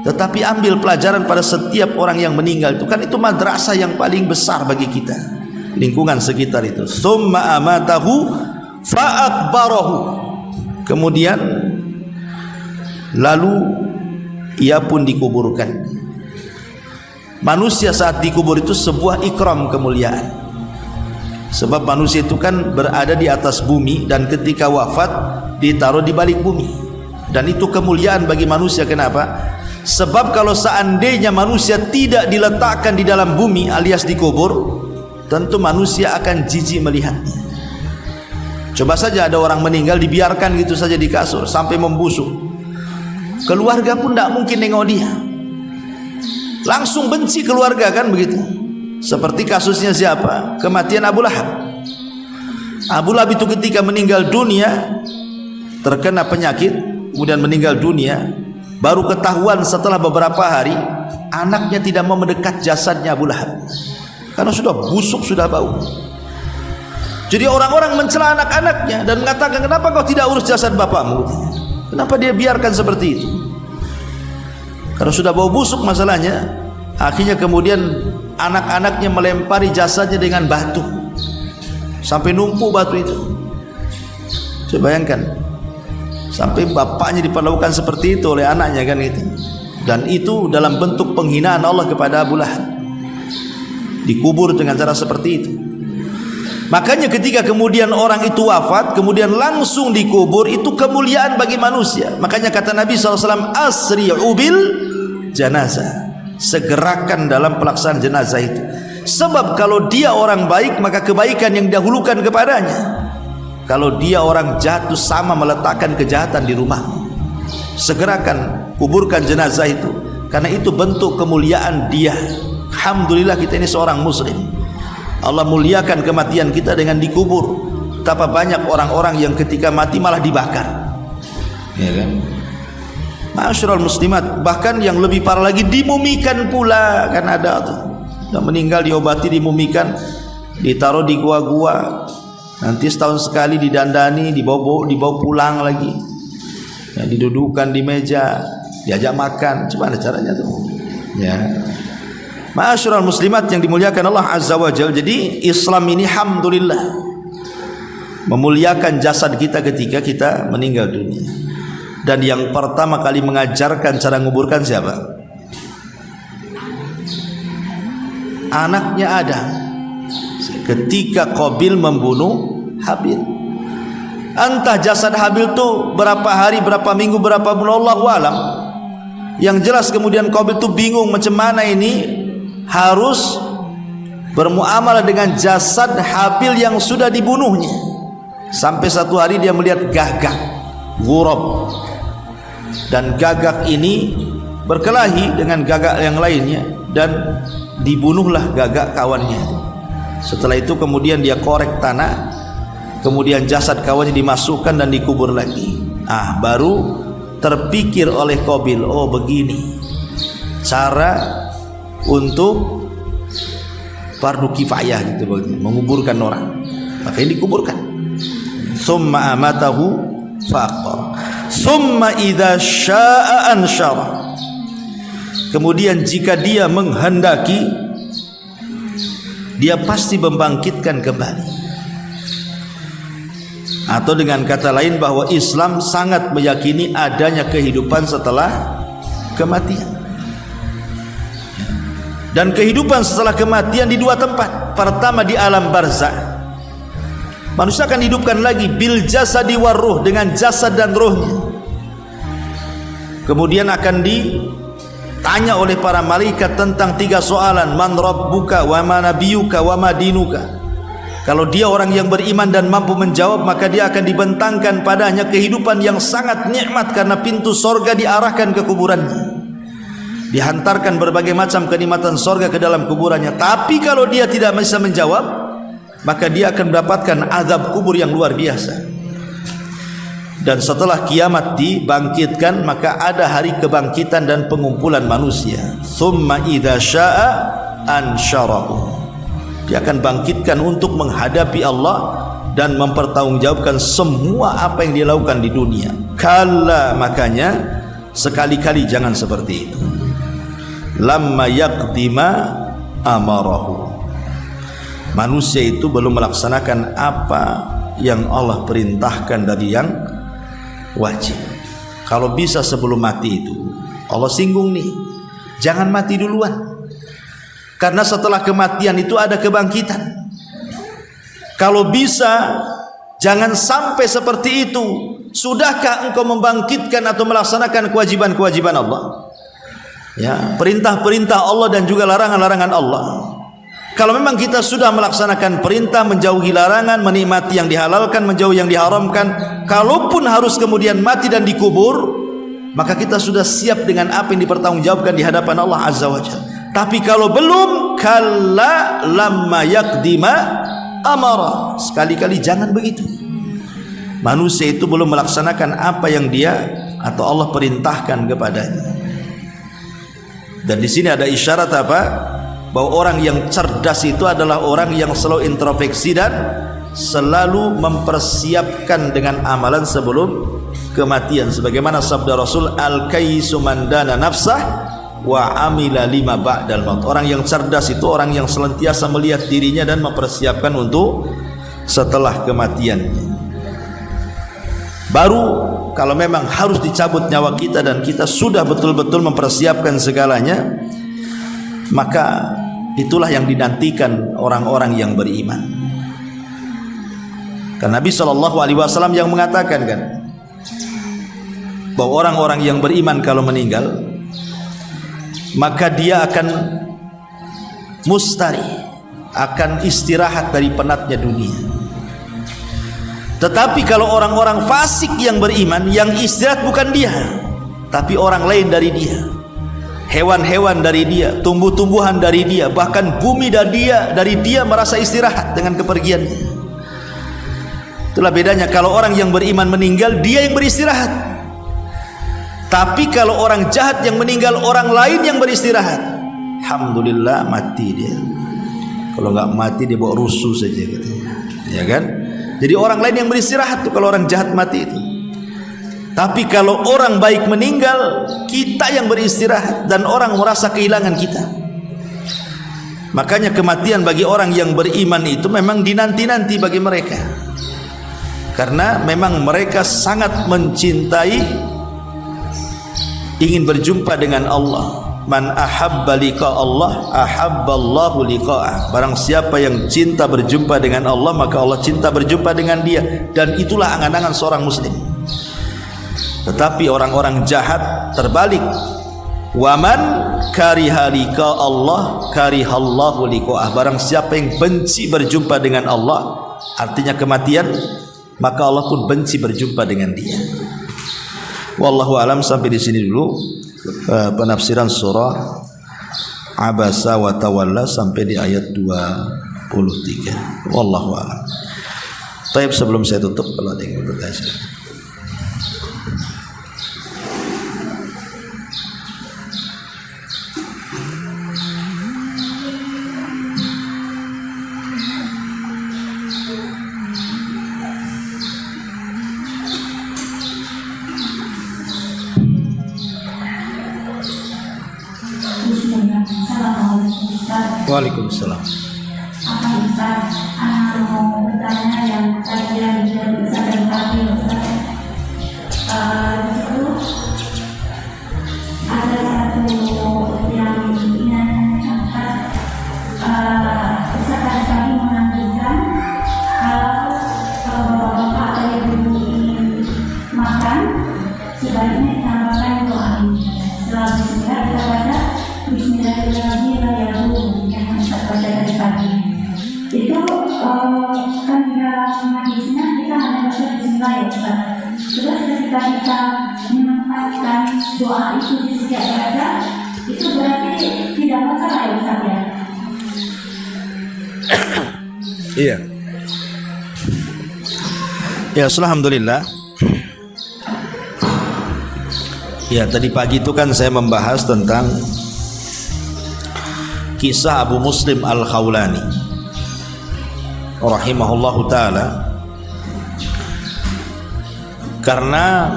Tetapi ambil pelajaran pada setiap orang yang meninggal itu kan, itu madrasah yang paling besar bagi kita, lingkungan sekitar itu. Tsumma amatahu fa'akbarahu. Kemudian lalu ia pun dikuburkan. Manusia saat dikubur itu sebuah ikram, kemuliaan. Sebab manusia itu kan berada di atas bumi, dan ketika wafat ditaruh di balik bumi, dan itu kemuliaan bagi manusia. Kenapa? Sebab kalau seandainya manusia tidak diletakkan di dalam bumi alias dikubur, tentu manusia akan jijik melihatnya. Coba saja ada orang meninggal dibiarkan gitu saja di kasur sampai membusuk, keluarga pun tidak mungkin nengok dia, langsung benci keluarga kan begitu. Seperti kasusnya siapa? Kematian Abu Lahab. Abu Lahab itu ketika meninggal dunia, terkena penyakit, kemudian meninggal dunia, baru ketahuan setelah beberapa hari, anaknya tidak mau mendekat jasadnya Abu Lahab karena sudah busuk, sudah bau. Jadi orang-orang mencela anak-anaknya dan mengatakan, kenapa kau tidak urus jasad bapakmu? Kenapa dia biarkan seperti itu? Karena sudah bau busuk masalahnya. Akhirnya kemudian anak-anaknya melempari jasadnya dengan batu sampai numpuk batu itu. Coba bayangkan, sampai bapaknya diperlakukan seperti itu oleh anaknya kan itu. Dan itu dalam bentuk penghinaan Allah kepada Abu Lahab, dikubur dengan cara seperti itu. Makanya ketika kemudian orang itu wafat, kemudian langsung dikubur, itu kemuliaan bagi manusia. Makanya kata Nabi SAW, asri'u bil janazah, segerakan dalam pelaksanaan jenazah itu. Sebab kalau dia orang baik, maka kebaikan yang didahulukan kepadanya. Kalau dia orang jahat, itu sama meletakkan kejahatan di rumahmu. Segerakan kuburkan jenazah itu, karena itu bentuk kemuliaan dia. Alhamdulillah kita ini seorang muslim, Allah muliakan kematian kita dengan dikubur. Betapa banyak orang-orang yang ketika mati malah dibakar, ya kan? Ma'asyiral muslimat, bahkan yang lebih parah lagi dimumikan pula kan ada tuh. Sudah meninggal diobati, dimumikan, ditaruh di gua-gua. Nanti setahun sekali didandani, dibawa pulang lagi. Ya, didudukkan di meja, diajak makan. Coba ada caranya tuh. Ya. Ma'asyiral muslimat yang dimuliakan Allah Azza wa Jalla. Jadi Islam ini alhamdulillah memuliakan jasad kita ketika kita meninggal dunia. Dan yang pertama kali mengajarkan cara menguburkan siapa? Anaknya Adam. Ketika Qabil membunuh Habil, entah jasad Habil itu berapa hari, berapa minggu, berapa bulan, Allahu alam. Yang jelas kemudian Qabil itu bingung macam mana ini harus bermuamalah dengan jasad Habil yang sudah dibunuhnya. Sampai satu hari dia melihat gagak, ghurab, dan gagak ini berkelahi dengan gagak yang lainnya, dan dibunuhlah gagak kawannya. Setelah itu kemudian dia korek tanah, kemudian jasad kawannya dimasukkan dan dikubur lagi. Baru terpikir oleh Qabil, oh begini cara untuk fardu kifayah gitu, menguburkan orang, makanya dikuburkan. Summa amatahu faqar, summa idza syaa'a ansyara. Kemudian jika dia menghendaki, dia pasti membangkitkan kembali. Atau dengan kata lain bahwa Islam sangat meyakini adanya kehidupan setelah kematian. Dan kehidupan setelah kematian di dua tempat. Pertama di alam barzakh, manusia akan dihidupkan lagi bil jasadi war ruh, dengan jasad dan rohnya. Kemudian akan ditanya oleh para malaikat tentang tiga soalan: man rabbuka wa ma nabiyuka wa ma dinuka. Kalau dia orang yang beriman dan mampu menjawab, maka dia akan dibentangkan padanya kehidupan yang sangat nikmat, karena pintu sorga diarahkan ke kuburannya. Dihantarkan berbagai macam kenikmatan sorga ke dalam kuburannya. Tapi kalau dia tidak bisa menjawab, maka dia akan mendapatkan azab kubur yang luar biasa. Dan setelah kiamat dibangkitkan, maka ada hari kebangkitan dan pengumpulan manusia. Tsumma idza syaa ansyarahu. Dia akan bangkitkan untuk menghadapi Allah dan mempertanggungjawabkan semua apa yang dia lakukan di dunia. Kalla, makanya sekali-kali jangan seperti itu. Lamma yaqdima amarahu. Manusia itu belum melaksanakan apa yang Allah perintahkan dari yang wajib. Kalau bisa sebelum mati itu Allah singgung nih, jangan mati duluan, karena setelah kematian itu ada kebangkitan. Kalau bisa jangan sampai seperti itu. Sudahkah engkau membangkitkan atau melaksanakan kewajiban-kewajiban Allah? Ya, perintah-perintah Allah dan juga larangan-larangan Allah. Kalau memang kita sudah melaksanakan perintah, menjauhi larangan, menikmati yang dihalalkan, menjauhi yang diharamkan, kalaupun harus kemudian mati dan dikubur, maka kita sudah siap dengan apa yang dipertanggungjawabkan di hadapan Allah Azza wa Jalla. Tapi kalau belum, kalla lamma yaqdima amara. Sekali-kali jangan begitu. Manusia itu belum melaksanakan apa yang dia atau Allah perintahkan kepadanya. Dan di sini ada isyarat apa? Bahwa orang yang cerdas itu adalah orang yang selalu introspeksi dan selalu mempersiapkan dengan amalan sebelum kematian. Sebagaimana sabda Rasul, al-kayyisu man dana nafsah wa amila lima ba'dal maut. Orang yang cerdas itu orang yang senantiasa melihat dirinya dan mempersiapkan untuk setelah kematian. Baru kalau memang harus dicabut nyawa kita dan kita sudah betul-betul mempersiapkan segalanya, maka itulah yang dinantikan orang-orang yang beriman. Karena Nabi SAW yang mengatakan kan, bahwa orang-orang yang beriman kalau meninggal, maka dia akan mustari, akan istirahat dari penatnya dunia. Tetapi kalau orang-orang fasik yang beriman, yang istirahat bukan dia, tapi orang lain dari dia, hewan-hewan dari dia, tumbuh-tumbuhan dari dia, bahkan bumi dari dia merasa istirahat dengan kepergiannya. Itulah bedanya. Kalau orang yang beriman meninggal, dia yang beristirahat. Tapi kalau orang jahat yang meninggal, orang lain yang beristirahat. Alhamdulillah mati dia. Kalau nggak mati dia bawa rusuh saja gitu. Ya kan? Jadi orang lain yang beristirahat tuh kalau orang jahat mati itu. Tapi kalau orang baik meninggal, kita yang beristirahat dan orang merasa kehilangan kita. Makanya kematian bagi orang yang beriman itu memang dinanti-nanti bagi mereka. Karena memang mereka sangat mencintai, ingin berjumpa dengan Allah. Man ahabba liqa Allah ahabballahu liqa'ah. Barang siapa yang cinta berjumpa dengan Allah, maka Allah cinta berjumpa dengan dia. Dan itulah angan-angan seorang muslim. Tetapi orang-orang jahat terbalik. Waman kariha liqa Allah karihallahu liqa'ah. Barang siapa yang benci berjumpa dengan Allah, artinya kematian, maka Allah pun benci berjumpa dengan dia. Wallahu alam. Sampai di sini dulu penafsiran surah Abasa wa Tawalla sampai di ayat 23. Wallahu a'lam. Baik, sebelum saya tutup, kalau ada yang bertanya. Waalaikumsalam. Apa Ustaz, mau bertanya yang tadi yang bisa dan tadi Ustaz. Itu ada satu yang ingin Ustaz tadi menantikan kalau bapak atau ibu ingin makan, sebaiknya ditambahkan doa ini. Setelah bismillah kita baca Bismillahirrahmanirrahim yang Ustaz baca dari pagi. Itu kan di dalam hadisnya kita hanya baca bismillah ya Ustaz. Terus ketika kita menempatkan doa itu di setiap baca, itu berarti tidak masalah ya Ustaz ya? Iya. Ya, alhamdulillah. Ya, tadi pagi itu kan saya membahas tentang kisah Abu Muslim Al-Khawlani rahimahullahu ta'ala, karena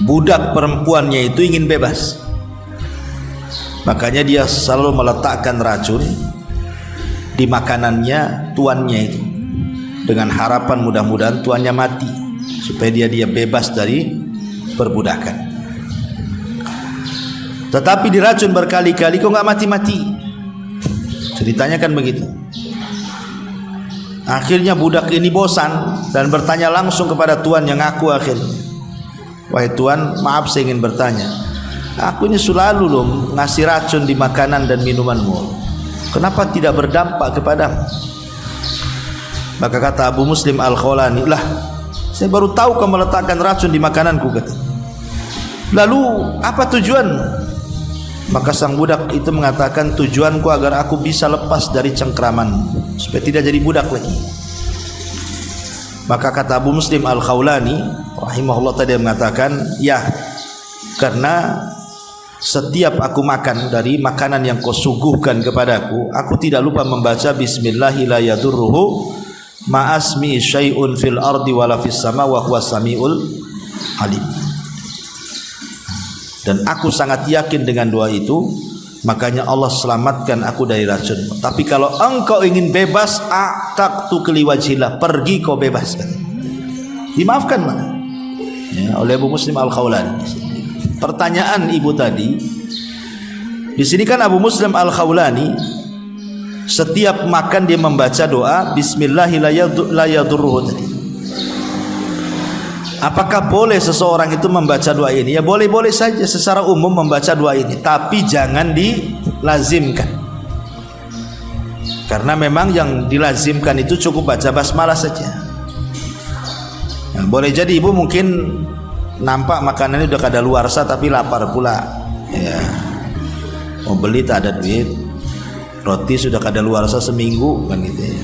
budak perempuannya itu ingin bebas, makanya dia selalu meletakkan racun di makanannya tuannya itu, dengan harapan mudah-mudahan tuannya mati supaya dia bebas dari perbudakan. Tetapi diracun berkali-kali kok nggak mati-mati. Ceritanya kan begitu. Akhirnya budak ini bosan dan bertanya langsung kepada tuan yang ngaku akhirnya, wahai tuan, maaf saya ingin bertanya, aku ini selalu loh ngasih racun di makanan dan minumanmu, kenapa tidak berdampak kepadamu? Maka kata Abu Muslim Al-Khawlani, lah saya baru tahu kau meletakkan racun di makananku, kata. Lalu apa tujuanmu? Maka sang budak itu mengatakan, tujuanku agar aku bisa lepas dari cengkramanmu, supaya tidak jadi budak lagi. Maka kata Abu Muslim Al-Khawlani rahimahullah tadi mengatakan, ya, karena setiap aku makan dari makanan yang kau suguhkan kepadaku, aku tidak lupa membaca bismillahi la yadurruhu ma'asmi syai'un fil ardi wala fis sama wa huwas samiul alim. Dan aku sangat yakin dengan doa itu, makanya Allah selamatkan aku dari racun. Tapi kalau engkau ingin bebas, a'taqtu liwajhillah, pergi kau bebas. Dimaafkan mana? Ya, oleh Abu Muslim Al-Khawlani. Pertanyaan ibu tadi, di sini kan Abu Muslim Al-Khawlani setiap makan dia membaca doa Bismillahirrahmanirrahim tadi. Apakah boleh seseorang itu membaca doa ini? Ya boleh-boleh saja secara umum membaca doa ini, tapi jangan dilazimkan. Karena memang yang dilazimkan itu cukup baca basmalah saja. Nah, boleh jadi ibu mungkin nampak makanannya udah kadaluarsa tapi lapar pula. Ya. Mau beli tak ada duit. Roti sudah kadaluarsa seminggu kan gitu ya.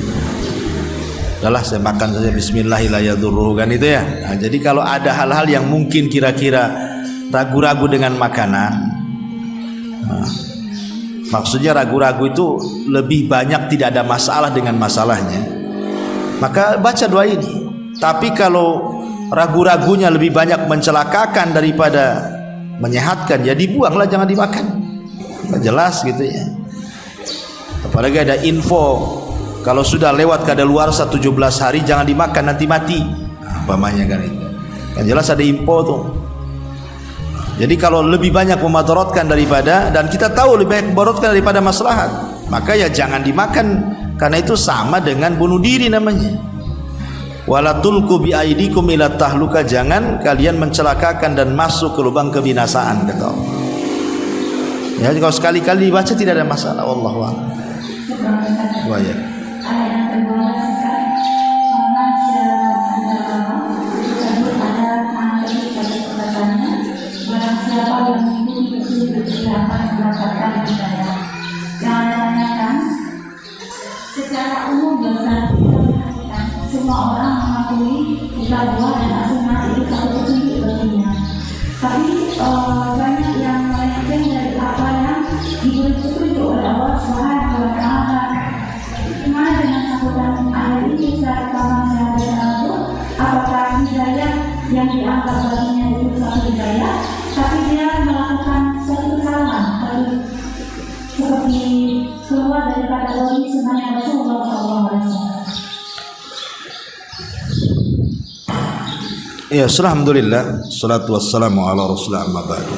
Udahlah saya makan saja bismillahirrahmanirrahim kan itu ya. Nah, jadi kalau ada hal-hal yang mungkin kira-kira ragu-ragu dengan makanan, nah, maksudnya ragu-ragu itu lebih banyak tidak ada masalah dengan masalahnya, maka baca doa ini. Tapi kalau ragu-ragunya lebih banyak mencelakakan daripada menyehatkan, ya dibuanglah, jangan dimakan. Nggak jelas gitu ya. Apalagi ada info kalau sudah lewat kadaluarsa 17 hari jangan dimakan, nanti mati. Umpamanya kan itu. Kan jelas ada info tuh. Jadi kalau lebih banyak memudaratkan daripada, dan kita tahu lebih banyak memudaratkan daripada maslahat, maka ya jangan dimakan, karena itu sama dengan bunuh diri namanya. Wala tulqu bi aidikum ila tahluka, jangan kalian mencelakakan dan masuk ke lubang kebinasaan, kata Allah. Ya, kalau sekali-kali dibaca tidak ada masalah, wallahu a'lam. Wa ya. Secara umum semua orang mengakui jika buah dan sunnah itu satu petunjuk baginya. Tapi banyak yang melenceng dari apa yang diberi petunjuk oleh Allah Subhanahu wa Ta'ala. Gimana dengan sambutan ayat ini saat paman syahada? Apakah hidayah yang dianggap baginya itu satu hidayah, tapi dia melakukan suatu kesalahan, seperti keluar daripada wali sunnahnya Rasulullah SAW. Ya, alhamdulillah, salatu wassalamu ala rasulillah, amma ba'du.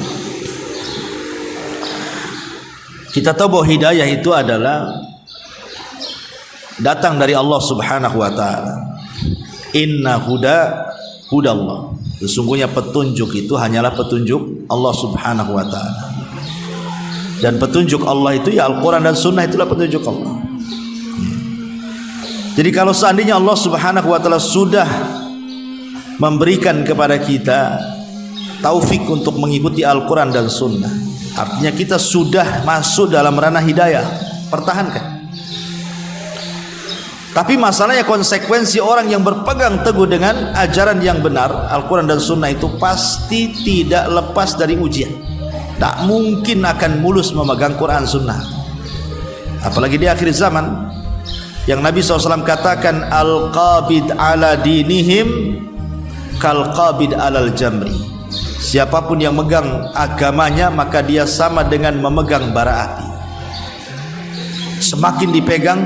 Kita tahu bahwa hidayah itu adalah datang dari Allah Subhanahu wa ta'ala. Inna hudallah, sesungguhnya petunjuk itu hanyalah petunjuk Allah Subhanahu wa ta'ala. Dan petunjuk Allah itu ya Al-Quran dan Sunnah, itulah petunjuk Allah. Jadi kalau seandainya Allah Subhanahu wa taala sudah memberikan kepada kita taufik untuk mengikuti Al-Quran dan Sunnah, artinya kita sudah masuk dalam ranah hidayah, pertahankan. Tapi masalahnya konsekuensi orang yang berpegang teguh dengan ajaran yang benar, Al-Quran dan Sunnah, itu pasti tidak lepas dari ujian. Tak mungkin akan mulus memegang Quran Sunnah. Apalagi di akhir zaman, yang Nabi SAW katakan, Al-qabid ala dinihim kal-qabid alal jamri. Siapapun yang megang agamanya, maka dia sama dengan memegang bara api. Semakin dipegang,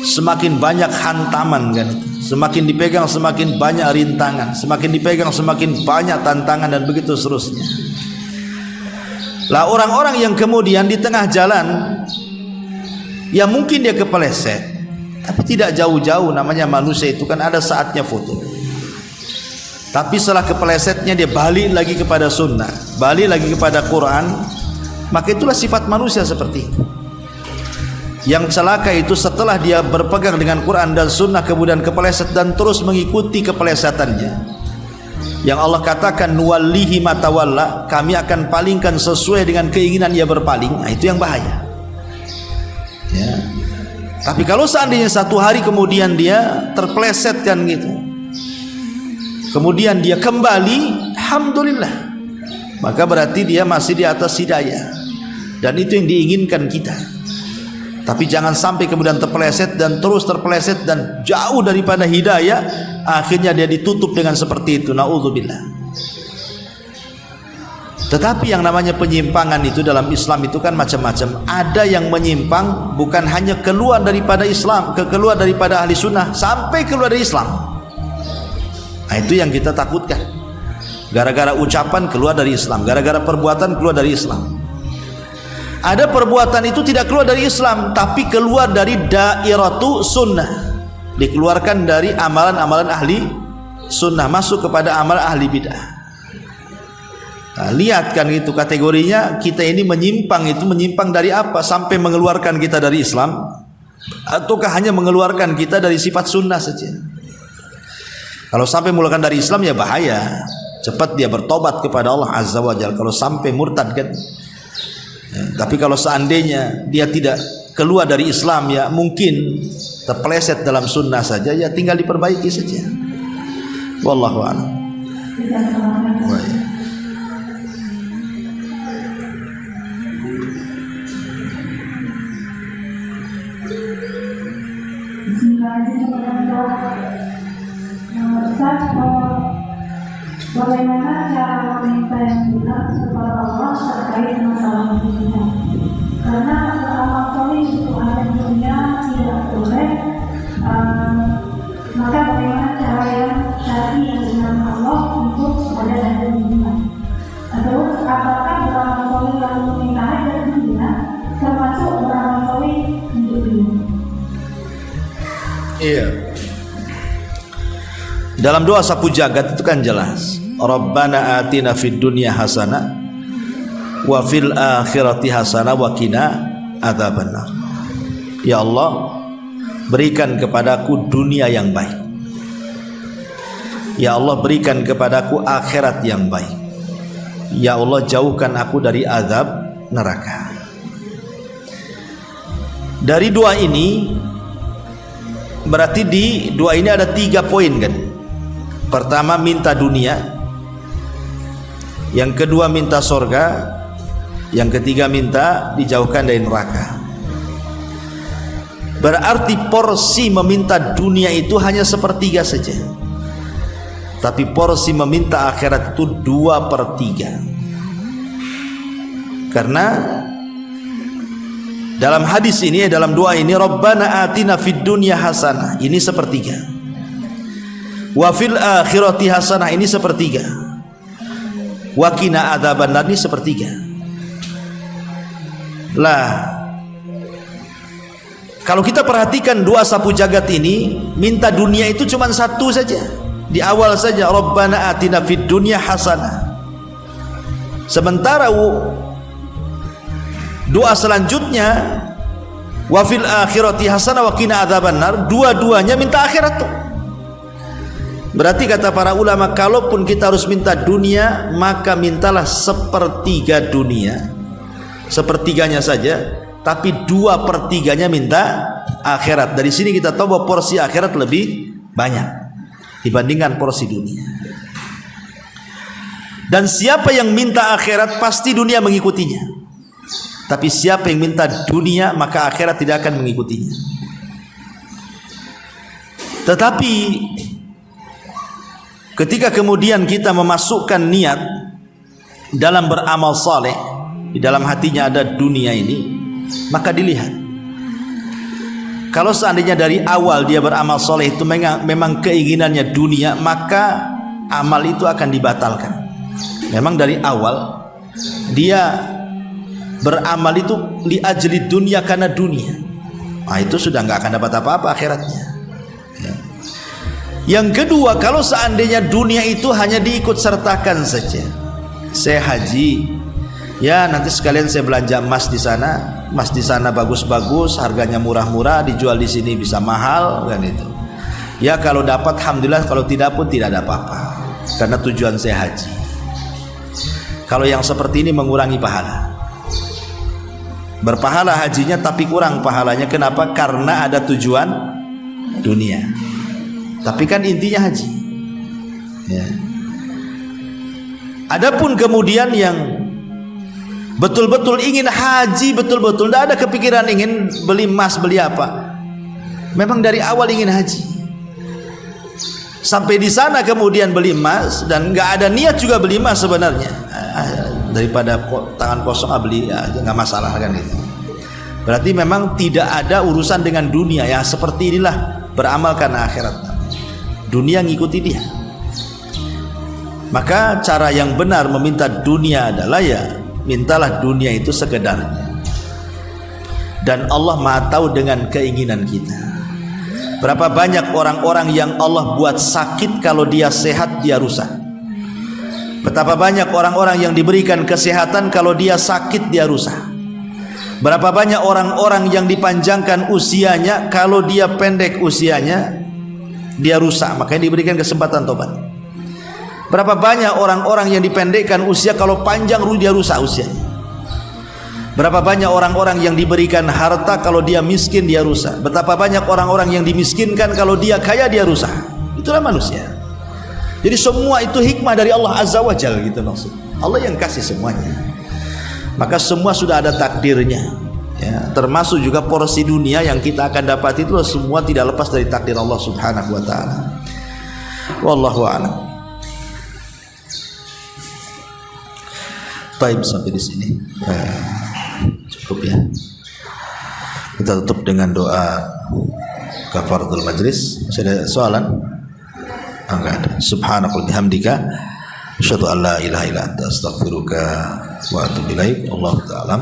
semakin banyak hantaman kan, semakin dipegang semakin banyak rintangan, semakin dipegang semakin banyak tantangan, dan begitu seterusnya. Lah orang-orang yang kemudian di tengah jalan, ya mungkin dia kepeleset, tapi tidak jauh-jauh, namanya manusia itu kan ada saatnya foto. Tapi setelah kepelesetnya dia balik lagi kepada sunnah, balik lagi kepada Quran, maka itulah sifat manusia seperti itu. Yang celaka itu setelah dia berpegang dengan Quran dan Sunnah kemudian kepeleset dan terus mengikuti kepelesetannya. Yang Allah katakan nuwallihi matawalla, kami akan palingkan sesuai dengan keinginan dia berpaling. Nah, itu yang bahaya. Ya. Tapi kalau seandainya satu hari kemudian dia terpeleset kan gitu, kemudian dia kembali, alhamdulillah, maka berarti dia masih di atas hidayah, dan itu yang diinginkan kita. Tapi jangan sampai kemudian terpeleset dan terus terpeleset dan jauh daripada hidayah, akhirnya dia ditutup dengan seperti itu. Na'udzubillah. Tetapi yang namanya penyimpangan itu dalam Islam itu kan macam-macam. Ada yang menyimpang bukan hanya keluar daripada Islam, keluar daripada ahli sunnah, sampai keluar dari Islam. Nah, itu yang kita takutkan. Gara-gara ucapan keluar dari Islam, gara-gara perbuatan keluar dari Islam. Ada perbuatan itu tidak keluar dari Islam, tapi keluar dari dairatu sunnah, dikeluarkan dari amalan-amalan ahli sunnah, masuk kepada amalan ahli bid'ah. Nah, lihat kan itu kategorinya, kita ini menyimpang, itu menyimpang dari apa sampai mengeluarkan kita dari Islam, ataukah hanya mengeluarkan kita dari sifat sunnah saja? Kalau sampai mengeluarkan dari Islam ya bahaya, cepat dia bertobat kepada Allah Azza wa Jalla kalau sampai murtad kan. Ya, tapi kalau seandainya dia tidak keluar dari Islam, ya mungkin terpeleset dalam sunnah saja, ya tinggal diperbaiki saja. Wallahu a'lam. Bagaimana cara meminta yang benar kepada Allah terkait masalah dunia? Karena beramal soleh itu ada dunia tidak boleh, maka bagaimana cara yang syar'i yang dengan Allah untuk ada dan dunia? Terus apakah beramal soleh lalu meminta hajat dunia termasuk beramal soleh untuk dunia? Iya. Dalam doa sapu jagat itu kan jelas, Rabbana atina fid dunya hasanah wa fil akhirati hasanah wa qina adzabannar. Ya Allah, berikan kepadaku dunia yang baik. Ya Allah, berikan kepadaku akhirat yang baik. Ya Allah, jauhkan aku dari azab neraka. Dari doa ini, berarti di doa ini ada 3 poin kan. Pertama minta dunia, yang kedua minta sorga, yang ketiga minta dijauhkan dari neraka. Berarti porsi meminta dunia itu hanya 1/3 saja, tapi porsi meminta akhirat itu 2/3. Karena dalam hadis ini, dalam doa ini, Rabbana atina fid dunya hasanah, ini 1/3. Wa fil akhirati hasanah, ini 1/3. Wa qina adzabannar, ini 1/3. Lah, kalau kita perhatikan doa sapu jagat ini, minta dunia itu cuma 1 saja. Di awal saja, Rabbana atina fid dunya hasanah. Sementara doa selanjutnya wa fil akhirati hasanah wa qina adzabannar. Dua-duanya minta akhirat tuh. Berarti kata para ulama, kalaupun kita harus minta dunia, maka mintalah sepertiga dunia, sepertiganya saja, tapi 2/3 minta akhirat. Dari sini kita tahu bahwa porsi akhirat lebih banyak dibandingkan porsi dunia. Dan siapa yang minta akhirat pasti dunia mengikutinya. Tapi siapa yang minta dunia maka akhirat tidak akan mengikutinya. Tetapi ketika kemudian kita memasukkan niat dalam beramal saleh, di dalam hatinya ada dunia ini, maka dilihat. Kalau seandainya dari awal dia beramal saleh itu memang keinginannya dunia, maka amal itu akan dibatalkan. Memang dari awal dia beramal itu li ajli dunia, karena dunia, nah itu sudah nggak akan dapat apa-apa akhiratnya. Ya. Yang kedua, kalau seandainya dunia itu hanya diikut sertakan saja, saya haji, ya nanti sekalian saya belanja emas di sana bagus-bagus, harganya murah-murah, dijual di sini bisa mahal, kan itu. Ya kalau dapat alhamdulillah, kalau tidak pun tidak ada apa-apa, karena tujuan saya haji. Kalau yang seperti ini mengurangi pahala. Berpahala hajinya tapi kurang pahalanya. Kenapa? Karena ada tujuan dunia. Tapi kan intinya haji. Ya. Adapun kemudian yang betul-betul ingin haji, betul-betul tidak ada kepikiran ingin beli emas, beli apa. Memang dari awal ingin haji. Sampai di sana kemudian beli emas dan nggak ada niat juga beli emas sebenarnya. Daripada tangan kosong beli, ya nggak masalah kan itu. Berarti memang tidak ada urusan dengan dunia. Ya seperti inilah beramal karena akhirat. Dunia ngikuti dia. Maka cara yang benar meminta dunia adalah ya mintalah dunia itu sekedarnya. Dan Allah Maha tahu dengan keinginan kita. Berapa banyak orang-orang yang Allah buat sakit, kalau dia sehat dia rusak. Betapa banyak orang-orang yang diberikan kesehatan, kalau dia sakit dia rusak. Berapa banyak orang-orang yang dipanjangkan usianya, kalau dia pendek usianya dia rusak, makanya diberikan kesempatan tobat. Berapa banyak orang-orang yang dipendekkan usia, kalau panjang dia rusak usianya. Berapa banyak orang-orang yang diberikan harta, kalau dia miskin dia rusak. Betapa banyak orang-orang yang dimiskinkan, kalau dia kaya dia rusak. Itulah manusia. Jadi semua itu hikmah dari Allah Azza wa Jalla, gitu maksud. Allah yang kasih semuanya. Maka semua sudah ada takdirnya. Ya, termasuk juga porsi dunia yang kita akan dapat itu semua tidak lepas dari takdir Allah Subhanahu wa taala. Wallahu a'lam. Baik, sampai di sini. Cukup ya. Kita tutup dengan doa kafaratul majlis. Masih ada soalan? Enggak ada. Subhanakallahumma bihamdika asyhadu an la ilaha illa anta astaghfiruka wa atubu ilaik. Allahu ta'ala.